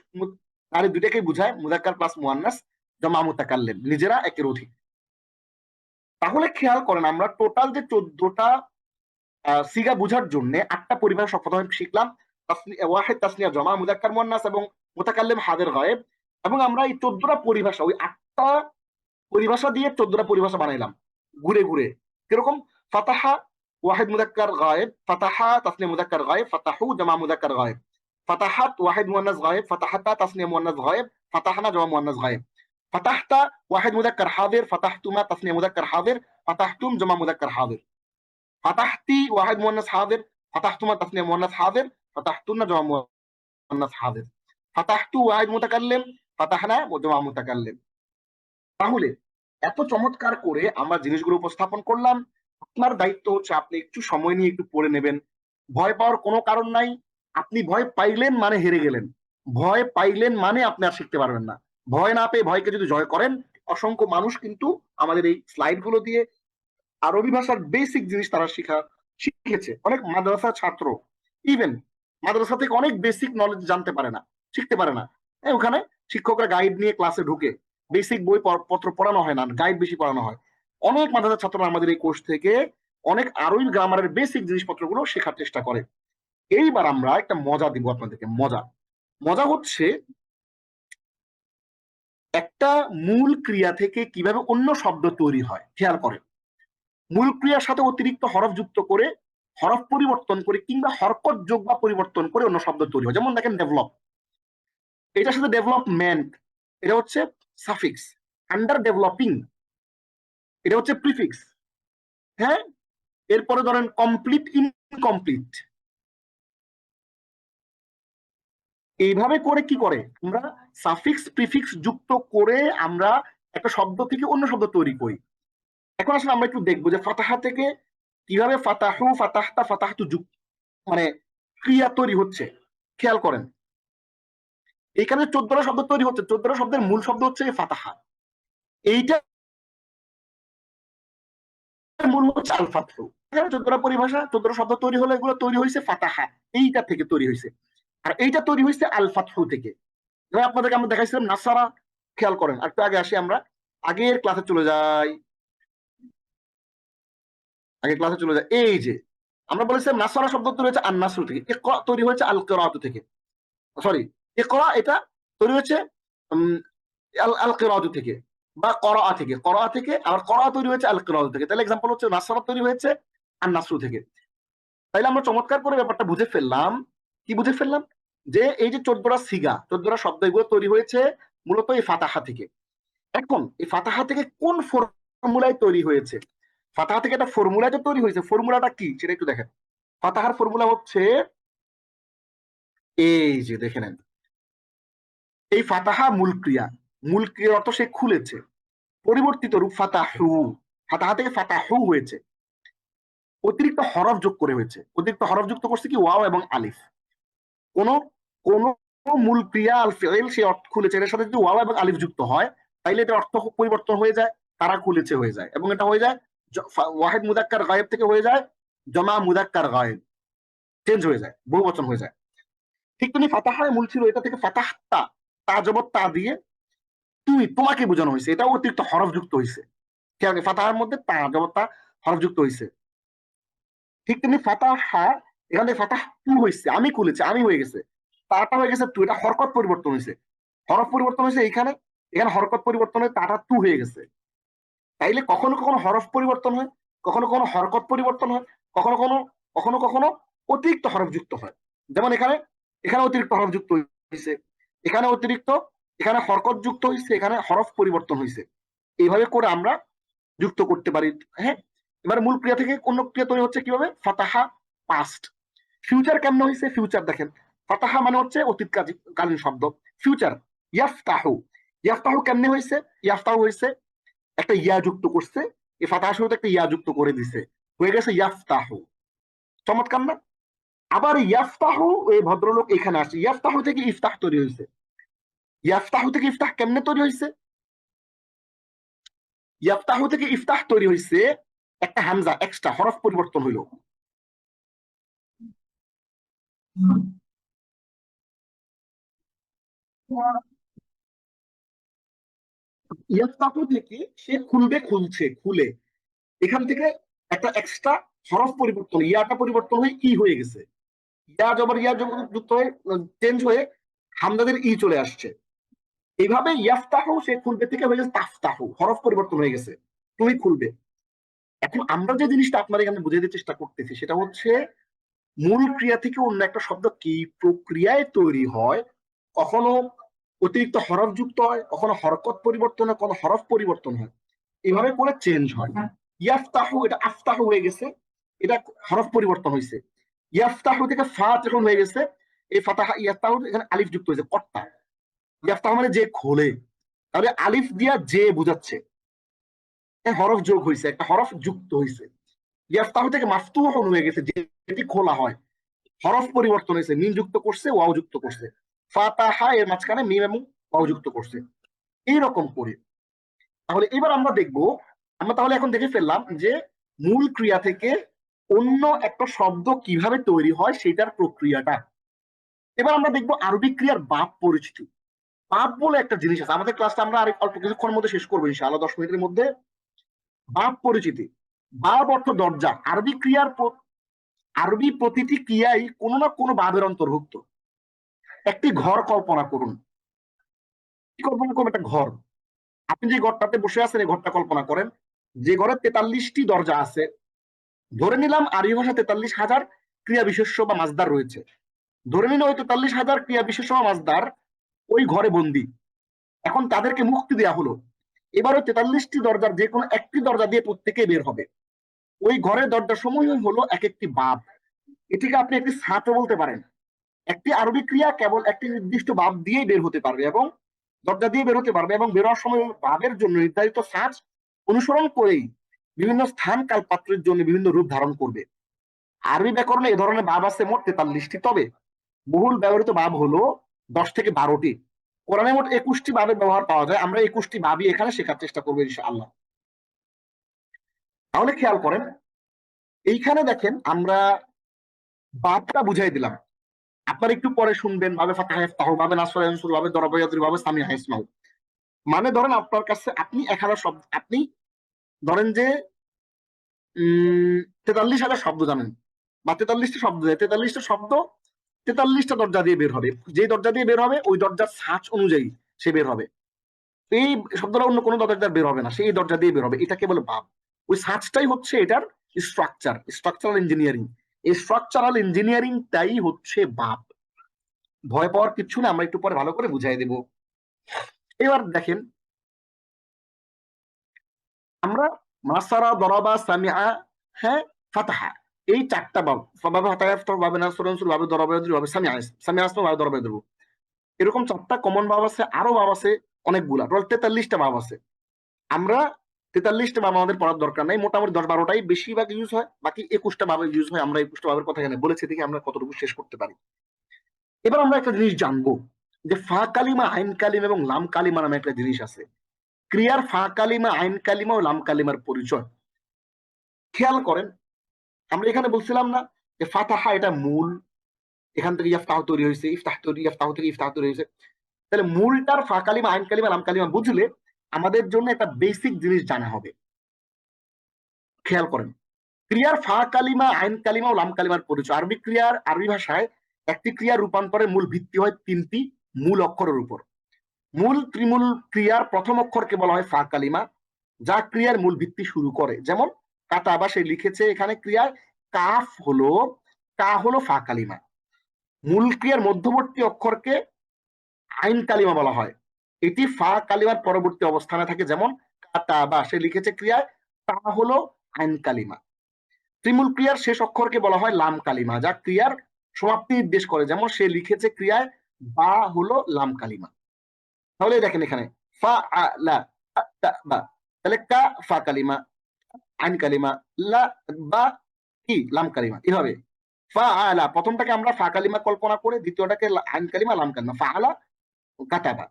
নারী দুটাকেই বোঝায়, মুযাক্কার প্লাস মুআন্নাস, জমা মুতাকাল্লিম নিজেরা একের অধিক। তাহলে খেয়াল করেন আমরা টোটাল যে 14টা সিগা বোঝার জন্য 8টা পরিভাষা প্রথমে শিখলাম, ওয়াহিদ তাসনিয়া জমা মুযাক্কার মুআন্নাস এবং মুতাকাল্লিম হাজির গায়েব। এবং আমরা এই 14টা পরিভাষা, ওই 8টা পরিভাষা দিয়ে 14টা পরিভাষা বানাইলাম ঘুরে ঘুরে। কিরকম? ফাতাহা ওয়াহিদ মুযাক্কার গায়েব, ফাতাহা তাসনিয়া মুযাক্কার গায়েব, ফাতাহু জমা মুযাক্কার গায়েব, ফাতাহাত ওয়াহিদ মুআন্নাস গায়েব, ফাতাহাতা তাসনিয়া মুআন্নাস গায়েব, ফাতাহনা জমা মুআন্নাস গায়েব। ফাতাহতা ওয়াহিদ মুযাক্কার হাজির, ফাতাহতুমা তাসনিয়া মুযাক্কার হাজির, ফাতাহতুম জমা মুযাক্কার হাজির। ফাতাহতি ওয়াহিদ মুআন্নাস হাজির, ফাতাহতুমা তাসনিয়া মুআন্নাস হাজির, ফাতাহতুন্না জমা মুআন্নাস হাজির। ফাতাহতু ওয়াহিদ মুতাকাল্লিম, ফাতাহনা জমা মুতাকাল্লিম। তাহলে এত চমৎকার করে আমরা জিনিসগুলো উপস্থাপন করলাম। আপনার দায়িত্ব হচ্ছে আপনি একটু সময় নিয়ে একটু পড়ে নেবেন। ভয় পাওয়ার কোনো কারণ নাই। আপনি ভয় পাইলেন মানে হেরে গেলেন, ভয় পাইলেন মানে আপনি আর শিখতে পারবেন না। ভয় না পেয়ে ভয়কে যদি জয় করেন, অসংখ্য মানুষ কিন্তু আমাদের এই স্লাইড গুলো দিয়ে আরবি ভাষার বেসিক জিনিস তারা শিখেছে। অনেক মাদ্রাসা ছাত্র ইভেন মাদ্রাসা থেকে অনেক বেসিক নলেজ জানতে পারে না, শিখতে পারে না। ওখানে শিক্ষকরা গাইড নিয়ে ক্লাসে ঢুকে বেসিক বই পত্র পড়ানো হয় না, গাইড বেশি পড়ানো হয়। অনেক মাদ্রাসা ছাত্ররা আমাদের এই কোর্স থেকে অনেক আরবি গ্রামারের বেসিক জিনিসপত্রগুলো শেখার চেষ্টা করে। এইবার আমরা একটা মজা দিব আপনাদেরকে। মজা হচ্ছে একটা মূল ক্রিয়া থেকে কিভাবে অন্য শব্দ তৈরি হয়। খেয়াল করেন, মূল ক্রিয়ার সাথে অতিরিক্ত হরফ যুক্ত করে, হরফ পরিবর্তন করে, কিংবা হরকত যোগ বা পরিবর্তন করে অন্য শব্দ তৈরি হয়। যেমন দেখেন ডেভেলপ, এটার সাথে ডেভেলপমেন্ট, এটা হচ্ছে সাফিক্স। আন্ডার ডেভেলপিং, এটা হচ্ছে প্রিফিক্স। হ্যাঁ, এরপরে ধরেন কমপ্লিট, ইনকমপ্লিট। এইভাবে করে কি করে আমরা সাফিক্স প্রিফিক্স যুক্ত করে আমরা একটা শব্দ থেকে অন্য শব্দ তৈরি করি। এখন আসলে আমরা একটু দেখবো যে ফাতাহা থেকে কিভাবে ফাতাহু, ফাতাহতা, ফাতাহতু যুক্ত মানে ক্রিয়া তৈরি হচ্ছে। খেয়াল করেন, এখানে 14টা শব্দ তৈরি হচ্ছে। 14টা শব্দের মূল শব্দ হচ্ছে ফাতাহা। এইটা মূল হচ্ছে আল ফাতহু। 14টা পরিভাষা, 14টা শব্দ তৈরি হলো, এগুলো তৈরি হয়েছে ফাতাহা, এইটা থেকে তৈরি হয়েছে। আর এইটা তৈরি হয়েছে আল ফাতহু থেকে। আপনাদেরকে আমরা দেখাইছিলাম নাসারা। খেয়াল করেন, একটু আগে আসি, আমরা আগের ক্লাসে চলে যাই। এই যে আমরা বলেছিলাম নাসারা শব্দ তৈরি হয়েছে আন নাসর থেকে, ইকরা তৈরি হয়েছে আল কিরাআত থেকে। সরি, ইকরা এটা তৈরি হয়েছে আল কিরাআত থেকে বা করাআ থেকে, আর করাআ তৈরি হয়েছে আল কিরাআত থেকে। তাহলে এক্সাম্পল হচ্ছে নাসারা তৈরি হয়েছে আন নাসর থেকে। তাইলে আমরা চমৎকার করে ব্যাপারটা বুঝে ফেললাম। কি বুঝে ফেললাম? যে এই যে 14টা সিগা, 14টা শব্দ, এগুলো তৈরি হয়েছে মূলত এই ফাতাহা থেকে। এখন এই ফাতাহা থেকে কোন ফর্মুলায় তৈরি হয়েছে? ফাতাহা থেকে একটা ফর্মুলায় তো তৈরি হয়েছে। ফর্মুলাটা কি সেটা একটু দেখেন। ফাতাহার ফর্মুলা হচ্ছে এই যে দেখে নেন, এই ফাতাহা মূল ক্রিয়া, মূল ক্রিয়ার অর্থ সে খুলেছে। পরিবর্তিত রূপ ফাতাহু, ফাতাহা থেকে ফাতাহু হয়েছে, অতিরিক্ত হরফ যোগ করে হয়েছে। অতিরিক্ত হরফ যুক্ত করছে কি? ওয়াও এবং আলিফ। কোন কোন মূল ক্রিয়া আল ফিল সে অর্থ খুলেছে, এর সাথে যদি ওয়াও এবং আলিফ যুক্ত হয় তাইলে এটা অর্থ পরিবর্তন হয়ে যায়, তারা খুলেছে হয়ে যায়, এবং এটা হয়ে যায় ওয়াহিদ মুদাক্কার গায়েব থেকে হয়ে যায় জমা মুদাক্কার গায়েব, চেঞ্জ হয়ে যায়, বহুবচন হয়ে যায়। ঠিক তুমি ফাতাহায় মূল ছিল, এটা থেকে ফাতাহতা তা জবর তা দিয়ে তোমাকে বোঝানো হয়েছে, এটা অতিরিক্ত হরফ যুক্ত হয়েছে। ফাতাহার মধ্যে তা জবর তা হরফ যুক্ত হয়েছে। ঠিক তেমনি ফাতাহা এখানে ফাতাহ তু হয়েছে, আমি খুলেছি, আমি হয়ে গেছে, তাটা হয়ে গেছে তু, এটা হরকত পরিবর্তন হয়েছে, হরফ পরিবর্তন হয়েছে এখানে, এখানে হরকত পরিবর্তন হয়ে তাটা তু হয়ে গেছে। তাইলে কখনো কখনো হরফ পরিবর্তন হয়, কখনো কখনো হরকত পরিবর্তন হয়, কখনো কখনো কখনো কখনো অতিরিক্ত হরফ যুক্ত হয়। যেমন এখানে, এখানে অতিরিক্ত হরফ যুক্ত হয়েছে, এখানে অতিরিক্ত, এখানে হরকত যুক্ত হয়েছে, এখানে হরফ পরিবর্তন হয়েছে। এইভাবে করে আমরা যুক্ত করতে পারি। হ্যাঁ, এবার মূল ক্রিয়া থেকে অন্য ক্রিয়া তৈরি হচ্ছে কিভাবে? ফাতাহা পাস্ট। ফিউচার কেমন হয়েছে? ফিউচার দেখেন, ফাতাহা মানে হচ্ছে অতীতকালীন শব্দ, ফিউচার ইয়াফতাহু, ইয়াফতাহু কেমনে হয়েছে? ইয়াফতাহু হয়েছে একটা ইয়া যুক্ত করছে, এই ফাতাহার শুরুতে একটা ইয়া যুক্ত করে দিছে, হয়ে গেছে ইয়াফতাহু। চমৎকার না? আবার ইয়াফতাহু, এই ভদ্রলোক এখানে আসছে, ইয়াফতাহু থেকে ইফতাহ তৈরি হয়েছে। ইয়াফতাহু থেকে ইফতাহ কেমনে তৈরি হয়েছে? ইয়াফতাহু থেকে ইফতাহ তৈরি হয়েছে একটা হামজা এক্সট্রা, হরফ পরিবর্তন হইল। ইয়াফতাহু থেকে সে খুলবে, খুলছে, খুলে, এখান থেকে একটা এক্সট্রা হরফ পরিবর্তন, ইয়াটা পরিবর্তন হয়ে ই হয়ে গেছে, ইয়া জবর ইয়া যুক্ত হয়ে চেঞ্জ হয়ে হামজাদের ই চলে আসছে। এইভাবে ইয়াফতাহু সে খুলবে থেকে হয়ে গেছে তাফতাহু, হরফ পরিবর্তন হয়ে গেছে, তুমি খুলবে। এখন আমরা যে জিনিসটা আপনার এখানে বুঝাইতে চেষ্টা করতেছি সেটা হচ্ছে মূল ক্রিয়া থেকে অন্য একটা শব্দ কি প্রক্রিয়ায় তৈরি হয়, কখনো অতিরিক্ত হরফ যুক্ত হয়, কখনো হরকত পরিবর্তন হয়, কখনো হরফ পরিবর্তন হয়, এইভাবে করে চেঞ্জ হয়। ইয়াফতাহু এটা আফতাহু হয়ে গেছে, এটা হরফ পরিবর্তন হয়েছে। ইয়াফতাহু থেকে ফাতিহুন হয়ে গেছে, এই ফাতাহা ইয়াফতাহু এখানে আলিফ যুক্ত হয়েছে, কর্তা। ইয়াফতাহু মানে যে খোলে, তাহলে আলিফ দিয়া যে বুঝাচ্ছে, হরফ যোগ হয়েছে, একটা হরফ যুক্ত হয়েছে। ইয়াফতাহু থেকে মাফতুহুন হয়ে গেছে, যেটি খোলা হয়, হরফ পরিবর্তন হয়েছে, মিম যুক্ত করছে, ওয়াও যুক্ত করছে, ফাতাহা এর মাঝখানে মিম এবং ওয়াও যুক্ত করছে, এইরকম করে। তাহলে এবার আমরা দেখব, আমরা তাহলে এখন দেখে ফেললাম যে মূল ক্রিয়া থেকে অন্য একটা শব্দ কিভাবে তৈরি হয় সেটার প্রক্রিয়াটা। এবার আমরা দেখব আরবি ক্রিয়ার বাপ পরিচিতি। বাপ বলে একটা জিনিস আছে, আমাদের ক্লাসটা আমরা আর অল্প কিছুক্ষণের মধ্যে শেষ করবো ইনশাআল্লাহ, 10 মিনিটের মধ্যে। বাপ পরিচিতি, বাব অর্থ দরজা। আরবি প্রতিটি ক্রিয়াই কোনো না কোনো বাবের অন্তর্ভুক্ত। একটি ঘর কল্পনা করুন, কি কল্পনা করুন? একটা ঘর, আপনি যে ঘরটাতে বসে আছেন এই ঘরটা কল্পনা করেন, যে ঘরে 43টি দরজা আছে, ধরে নিলাম আরবি ভাষা 43,000 ক্রিয়া বিশেষ্য বা মাজদার রয়েছে, ধরে নিলে ওই 43,000 ক্রিয়া বিশেষ্য বা মাজদার ওই ঘরে বন্দি। এখন তাদেরকে মুক্তি দেওয়া হলো, এবার ওই 43টি দরজার যে কোনো একটি দরজা দিয়ে প্রত্যেকে বের হবে। ওই ঘরের দরজা সমূহ হলো এক একটি বাব। এটিকে আপনি একটি ছাত্র বলতে পারেন। একটি আরবি ক্রিয়া কেবল একটি নির্দিষ্ট বাব দিয়েই বের হতে পারবে এবং দরজা দিয়ে বের হতে পারবে, এবং বেরোয়ার সময় বাবের জন্য নির্ধারিত সাজ অনুসরণ করেই বিভিন্ন স্থান কাল পাত্রের জন্য বিভিন্ন রূপ ধারণ করবে। আরবি ব্যাকরণে এ ধরনের বাব আছে মোট 43টি, তবে বহুল ব্যবহৃত বাব হলো 10 থেকে 12টি। কোরআনে মোট 21টি বাবের ব্যবহার পাওয়া যায়, আমরা 21টি বাবই এখানে শেখার চেষ্টা করবো ইনশাআল্লাহ। তাহলে খেয়াল করেন, এইখানে দেখেন আমরা বাবটা বুঝাই দিলাম, আপনারা একটু পরে শুনবেন বাবে ফাতাহ ইফতাহ, বাবে নাসর ইয়ানসুর, বাবে দরাবা ইয়াদরিব, বাবে সামিআ ইসমাউ। মানে ধরেন আপনার কাছে আপনি 1000 শব্দ, আপনি ধরেন যে 43,000 শব্দ জানেন, বা 43টা শব্দ, 43টা শব্দ 43টা দরজা দিয়ে বের হবে, যে দরজা দিয়ে বের হবে ওই দরজার সাজ অনুযায়ী সে বের হবে। এই শব্দটা অন্য কোনো দরজা বের হবে না, সেই দরজা দিয়ে বের হবে, এটাকে বলে ভাব। ওই সাজটাই হচ্ছে এটার স্ট্রাকচার, স্ট্রাকচারাল ইঞ্জিনিয়ারিং। এই স্ট্রাকচারাল ইঞ্জিনিয়ারিংটাই হচ্ছে ভাব। ভয় পাওয়ার কিছু না, আমরা একটু পরে ভালো করে বুঝাই দেব। এবার দেখেন, আমরা মাসারা, দরাবা, সামিআ, হ্যাঁ, ফাতাহা, এই 4টা বাব, বাবে ফাতাহ ইফতাহ, বাবে নাসর ইয়ানসুর, বাবে দরাবা ইয়াদরিব, বাবে সামিআ ইসমাউ, বাবে দরাবা ইয়াদরিব, এরকম 4টা কমন ভাব আছে, আরো ভাব আছে অনেকগুলা, টোটাল 43টা ভাব আছে। আমরা 43টা ভাব আমাদের পড়ার দরকার নাই, মোটামুটি 10-12টাই বেশিরভাগ ইউজ হয়, বাকি 21টা ভাবে ইউজ হয়। আমরা 21টা ভাবের কথা এখানে বলেছি, দেখি আমরা কতটুকু শেষ করতে পারি। এবার আমরা একটা জিনিস জানবো, যে ফা কালিমা, আইন কালিমা এবং লাম কালিমা নামে একটা জিনিস আছে। ক্রিয়ার ফা কালিমা, আইন কালিমা ও লাম কালিমার পরিচয় খেয়াল করেন। আমরা এখানে বলছিলাম না যে ফাতাহা এটা মূল, এখান থেকে ইফতাহ তৈরি হয়েছে, ইফতাহ থেকে ইফতাহ তৈরি হয়েছে। তাহলে মূলটার ফা কালিমা, আইন কালিমা, লাম কালিমা বুঝলে আমাদের জন্য একটা বেসিক জিনিস জানা হবে। খেয়াল করেন, ক্রিয়ার ফা কালিমা, আইন কালিমা ও লাম কালিমার পরিচয়। আরবি ভাষায় একটি ক্রিয়ার রূপান্তরের মূল ভিত্তি হয় তিনটি মূল অক্ষরের উপর। মূল ত্রিমূল ক্রিয়ার প্রথম অক্ষরকে বলা হয় ফা কালিমা, যা ক্রিয়ার মূল ভিত্তি শুরু করে। যেমন কাতাবা, সে লিখেছে, এখানে ক্রিয়ার কাফ হলো, কা হলো ফা কালিমা। মূল ক্রিয়ার মধ্যবর্তী অক্ষরকে আইন কালিমা বলা হয়, এটি ফা কালিমার পরবর্তী অবস্থানে থাকে। যেমন কাতাবা, সে লিখেছে ক্রিয়ায়, তা হলো আইন কালিমা। ত্রিমূল ক্রিয়ার শেষ অক্ষরকে বলা হয় লাম কালিমা, যা ক্রিয়ার সমাপ্তি নির্দেশ করে। যেমন সে লিখেছে ক্রিয়ায়, বা হলো লাম কালিমা। তাহলে দেখেন এখানে ফা আলা বা, তাহলে কা ফা কালিমা, আইন কালিমা, লা বা কি লাম কালিমা। এভাবে ফা আলা, প্রথমটাকে আমরা ফা কালিমা কল্পনা করে, দ্বিতীয়টাকে আইন কালিমা, লাম কালিমা। ফা আলা কাতাবা,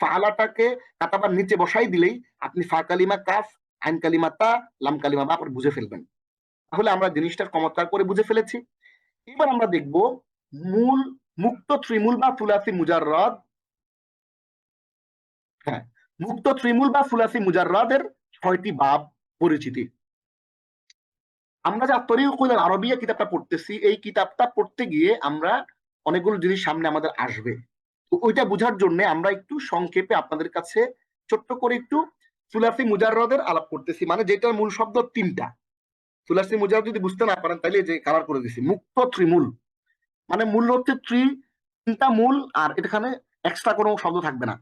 ফাআলাটাকে কাতাবার নিচে বসাই দিলেই আপনি ফা কালিমা কাফ, আইন কালিমা তা, লাম কালিমা বা বুঝে ফেলবেন। তাহলে আমরা জিনিসটা চমৎকার করে বুঝে ফেলেছি। এবার আমরা দেখব মূল, মুক্ত ত্রিমূল বা ফুলাসি মুজাররাদ। হ্যাঁ, মুক্ত ত্রিমূল বা ফুলাসি মুজাররাদের 6টি বাব পরিচিতি। আমরা যে তরিকুল আরবিয়া কিতাবটা পড়তেছি, এই কিতাবটা পড়তে গিয়ে আমরা অনেকগুলো জিনিস সামনে আমাদের আসবে। তো ওইটা বোঝার জন্য আমরা একটু সংক্ষেপে আপনাদের কাছে ছোট্ট করে একটু সুলাসি মুজাররদের আলাপ করতেছি, মানে যেটার মূল শব্দ তিনটা। সুলাসি মুজাররদ যদি বুঝতে না পারেন তাহলে যে কালার করে দিছি, মুক্ত ত্রিমূল মানে মূল হচ্ছে তিনটা মূল, আর এখানে এক্সট্রা কোনো শব্দ থাকবে না।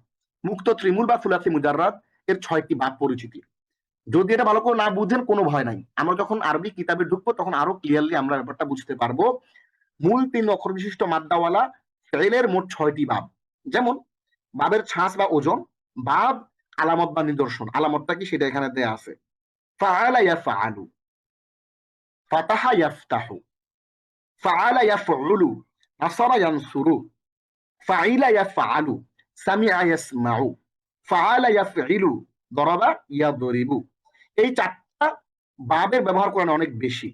মুক্ত ত্রিমূল বা সুলাসি মুজাররদ এর 6টি বাব পরিচিতি। যদি এটা ভালো করে না বুঝেন কোনো ভয় নাই, আমরা যখন আরবি কিতাবে ঢুকবো তখন আরো ক্লিয়ারলি আমরা ব্যাপারটা বুঝতে পারবো। মূল 3 অক্ষর বিশিষ্ট মাদ্দাওয়ালা ফেলের মোট 6টি বাব। যেমন বাবের ছাঁচ বা ওজন, বাব আলামত বা নিদর্শন, আলামতটা কি সেটা এখানে দেয়া আছে। ফাআলা ইয়াফআলু, ফাতাহা ইয়াফতাহু, ফাআলা ইয়াফউলু, নাসারা ইয়ানসুরু, ফাইলা ইয়াফআলু, সামিআ ইয়াসমাউ, ফাআলা ইয়াফইলু, দরাবা ইয়াদরিবু। এই 4টা বাবের ব্যবহার করেন অনেক বেশি।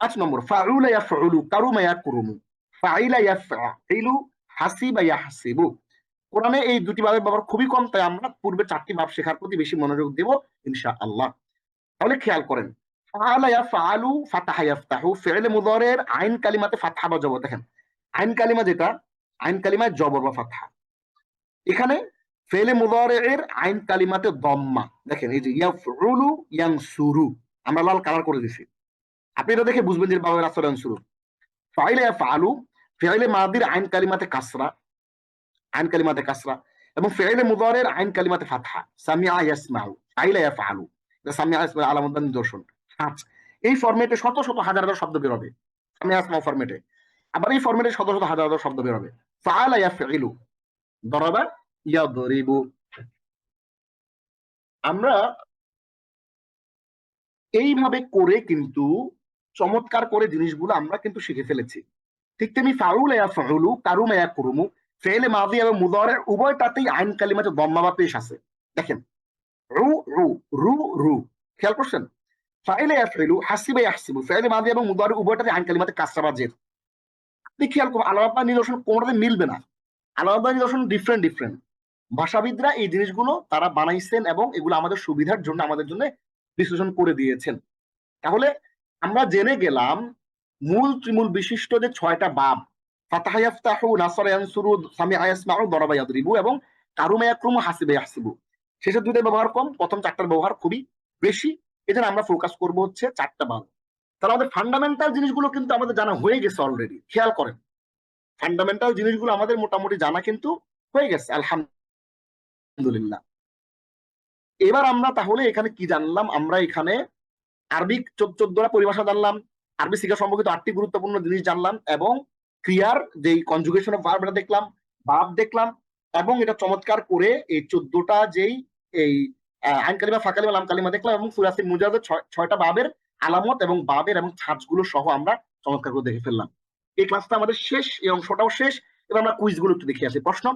5 নম্বর ফাউলা ইয়াফউলু, কারুমা ইয়াকরুমু, ফাইলা ইয়াফইলু, হাসিবা ইয়াহসিবু। কোরআনে এই 2টি বাবের ব্যবহার খুবই কম, তাই আমরা পূর্বে 4টি বাব শেখার প্রতি বেশি মনোযোগ দেব ইনশাআল্লাহ। তাহলে খেয়াল করেন, ফাআলা ইয়াফআলু, ফাতাহা ইয়াফতাহু, ফি'ল মুদারির আইন কালিমাতে ফাতহা বা জবর। দেখেন আইন কালিমা যেটা, আইন কালিমায় জবর বা ফাতহা। এখানে ফি'ল মুদারির আইন কালিমাতে দম্মা। দেখেন এই যে ইয়াফউলু, ইয়ানসুরু, আমরা লাল কালার করে দিছি, আপনি এটা দেখে বুঝবেন যে বাবের আসর ইয়ানসুরু। ফাইলা ইয়াফআলু, ফি'ল মাদির আইন কালিমাতে কাসরা, আইন কালিমাতে কাসরা, এবং ফি'ল মুদারির আইন কালিমাতে ফাতহা। সামিআ ইয়াসমাউ, ফাইলা ইয়াফআলু, এটা সামিআ ইয়াসমাউ আলামত বা নিদর্শন। এই ফরম্যাটে শত শত হাজার হাজার শব্দ বের হবে, সামিআ ইয়াসমাউ ফরম্যাটে। আবার এই ফরম্যাটে শত শত হাজার হাজার শব্দ বের হবে। ফাআলা ইয়াফইলু, দরাবা ইয়াদরিবু। আমরা এইভাবে করে কিন্তু চমৎকার করে জিনিসগুলো আমরা কিন্তু শিখে ফেলেছি। ঠিক তেমনি ফাউলা ইয়াফউলু, কারুমা ইয়াকরুমু, ফি'ল মাদি এবং মুদারির উভয়টাতেই আইন কালিমাতে দম্মা বা পেশ আছে। দেখেন রু রু, রু রু, খেয়াল করছেন। ফাইলা ইয়াফইলু, হাসিবা ইয়াহসিবু, ফি'ল মাদি এবং মুদারি উভয়টাতে আইন কালিমাতে কাসরা বা জের। আপনি খেয়াল করুন, আলাদা বা নিদর্শন কোনটাতে মিলবে না, আলাদা বা নিদর্শন ডিফারেন্ট ডিফারেন্ট। ভাষাবিদরা এই জিনিসগুলো তারা বানাইছেন এবং এগুলো আমাদের সুবিধার জন্য আমাদের জন্য বিশ্লেষণ করে দিয়েছেন। তাহলে আমরা জেনে গেলাম মূল ত্রিমূল বিশিষ্ট যে 6টা বাব, ফাতাহা ইয়াফতাহু, নাসারা ইয়ানসুরু, সামিআ ইয়াসমাউ, দরাবা ইয়াদরিবু এবং কারুমা ইয়াকরুমু, হাসিবা ইয়াহসিবু। শেষের 2টার ব্যবহার কম, প্রথম 4টার ব্যবহার খুবই বেশি। এজন্য আমরা ফোকাস করব হচ্ছে 4টা বাব। তাহলে আমাদের ফান্ডামেন্টাল জিনিসগুলো কিন্তু আমাদের জানা হয়ে গেছে অলরেডি। খেয়াল করেন, ফান্ডামেন্টাল জিনিসগুলো আমাদের মোটামুটি জানা কিন্তু হয়ে গেছে আলহামদুলিল্লাহ। এবার আমরা তাহলে এখানে কি জানলাম, আমরা এখানে আরবিক 14টা পরিভাষা জানলাম, আরবি শিক্ষা সম্পর্কিত 8টি গুরুত্বপূর্ণ জিনিস জানলাম, এবং ক্রিয়ার যে কনজুগেশন অফ ভার্ব দেখলাম, ভাব দেখলাম, এবং এটা চমৎকার করে এই 14টা যেই এই আইন কালিমা, ফা কালিমা, লাম কালিমা দেখলাম, এবং সুলাসি মুজাররদের 6টা বাবের আলামত এবং বাবের এবং ছাঁচগুলো সহ আমরা চমৎকার করে দেখে ফেললাম। এই ক্লাসটা আমাদের শেষ, এই অংশটাও শেষ। এবার আমরা কুইজ গুলো একটু দেখে আসি। প্রশ্ন,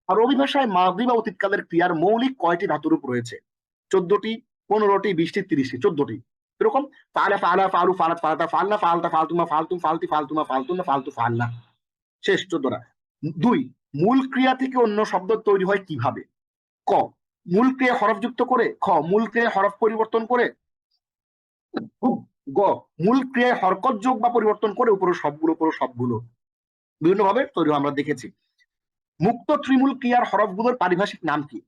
আরবি ভাষায় মাদি বা অতীতকালের ক্রিয়ার মৌলিক কয়টি ধাতুরূপ রয়েছে? 14টি, 15টি, 20টি, 30টি? 14টি। এরকম ফালা, ফালা, ফালু, ফালাত, ফালাতা, ফালনা, ফালতা, ফালতুমা, ফালতুম, ফালতি, ফালতুমা, ফালতুনা, ফালতু, ফালনা। শেষ 14টা। 2, মূল ক্রিয়া থেকে অন্য শব্দ তৈরি হয় কিভাবে? ক, মূল ক্রিয়া হরফ যুক্ত করে। খ, মূল ক্রিয়া হরফ পরিবর্তন করে। গ, মূল ক্রিয়ায় হরকত যোগ বা পরিবর্তন করে। উপরের সবগুলো বিভিন্ন ভাবে তৈরি আমরা দেখেছি। মুক্ত ত্রিমূল ক্রিয়ার হরফগুলোর পারিভাষিক নাম কি?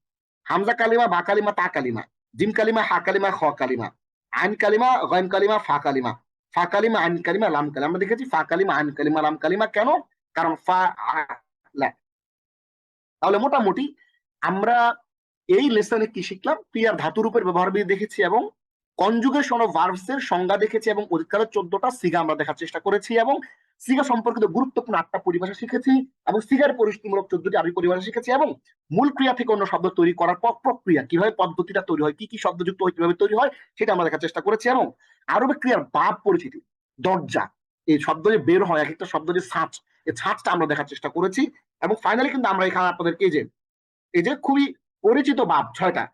হামজা কালিমা, বা কালিমা, তা কালিমা, জিম কালিমা, হা কালিমা, খ কালিমা, আইন কালিমা, গয়ম কালিমা, ফা কালিমা, ফা কালিমা, আইন কালিমা, লাম কালিমা। আমরা দেখেছি ফা কালিমা, আইন কালিমা, লাম কালিমা। কেন? কারণ ফা লা। তাহলে মোটামুটি আমরা এই লেসনে কি শিখলাম? ক্রিয়ার ধাতুরূপের ব্যবহার দেখেছি এবং কনজুগেশন অফ ভার্বস এর সংজ্ঞা দেখেছি এবং অতীতকালের 14টা সিগা আমরা দেখার চেষ্টা করেছি এবং সিগা সম্পর্কিত গুরুত্বপূর্ণ 8টা পরিভাষা শিখেছি এবং সিগার পরিচিতিমূলক 14টি আরবি পরিভাষা শিখেছি এবং মূল ক্রিয়া থেকে অন্য শব্দ তৈরি করার প্রক্রিয়া কিভাবে, পদ্ধতিটা তৈরি হয়, কি কি শব্দযুক্ত হয়, কিভাবে তৈরি হয়, সেটা আমরা দেখার চেষ্টা করেছি এবং আরবি ক্রিয়ার বাপ পরিচিতি, দরজা, এই শব্দ যে বের হয়, এক একটা শব্দ যে ছাঁচ, এই ছাঁচটা আমরা দেখার চেষ্টা করেছি এবং ফাইনালি কিন্তু আমরা এখানে আপনাদেরকে এই যে খুবই পরিচিত বাপ 6টা,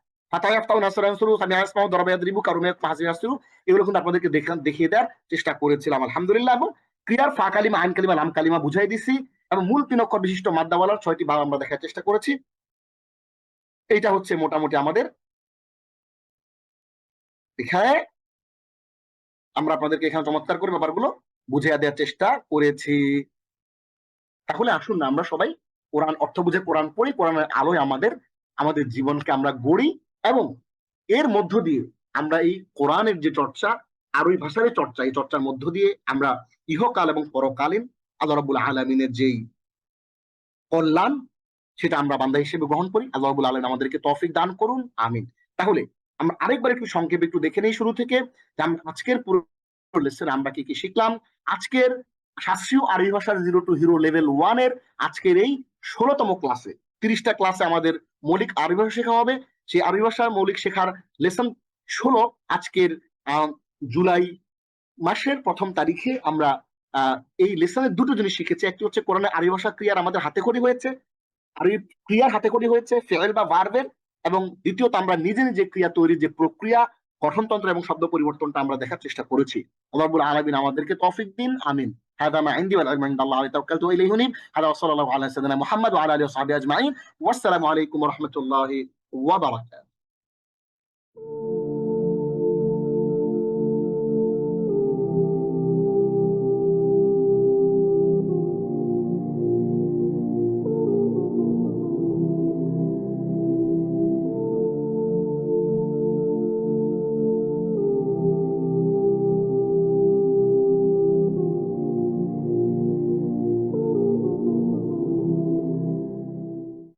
এগুলো কিন্তু আপনাদেরকে দেখিয়ে দেওয়ার চেষ্টা করেছিলাম আলহামদুলিল্লাহ। এবং ক্রিয়ার ফা কালিমা, আইন কালিমা, লাম কালিমা বুঝাই দিছি এবং মূল 3 অক্ষর বিশিষ্ট মাদ্দাওয়ালার 6টি ভাগ আমরা দেখার চেষ্টা করেছি। এইটা হচ্ছে মোটামুটি আমাদের এখানে আমরা আপনাদেরকে এখানে চমৎকার করে ব্যাপারগুলো বুঝিয়ে দেওয়ার চেষ্টা করেছি। তাহলে আসুন না আমরা সবাই কোরআন অর্থ বুঝে কোরআন পড়ি, কোরআনের আলোয় আমাদের জীবনকে আমরা গড়ি এবং এর মধ্য দিয়ে আমরা এই কোরআনের যে চর্চা, আরবি ভাষার চর্চা, এই চর্চার মধ্য দিয়ে আমরা ইহকাল এবং পরকালীন আল্লাহ রাব্বুল আলামিনের যেই কল্যাণ, সেটা আমরা বান্দা হিসেবে গ্রহণ করি। আল্লাহ রাব্বুল আলামিন আমাদেরকে তৌফিক দান করুন, আমিন। তাহলে আমরা আরেকবার একটু সংক্ষেপে একটু দেখে নেই শুরু থেকে যে আজকের পুরো লেসনে আমরা কি কি শিখলাম। আজকের শাস্ত্রীয় আরবি ভাষার 0 টু হিরো লেভেল 1 এর আজকের এই 16তম ক্লাসে 30টা ক্লাসে আমাদের মৌলিক আরবি ভাষা শেখা হবে। সেই আরবি ভাষার মৌলিক শেখার লেসন 16 আজকের জুলাই মাসের 1ম তারিখে আমরা এই লেসনের দুটো জিনিস শিখেছি। একটি হচ্ছে কোরআনের আরবি ভাষা ক্রিয়ার আমাদের হাতে খড়ি হয়েছে, আরবি ক্রিয়ার হাতে খড়ি হয়েছে ফেল বা ভার্বের, এবং দ্বিতীয়ত আমরা নিজে নিজে ক্রিয়া তৈরির যে প্রক্রিয়া, গঠনতন্ত্র এবং শব্দ পরিবর্তনটা আমরা দেখার চেষ্টা করেছি। আল্লাহ রাব্বুল আলামিন আমাদেরকে তৌফিক দিন, আমিন। هذا ما عندي والعلم عند الله توكلت اليه انيب. هذا وصلى الله على سيدنا محمد وعلى اله وصحبه اجمعين والسلام عليكم ورحمه الله وبركاته.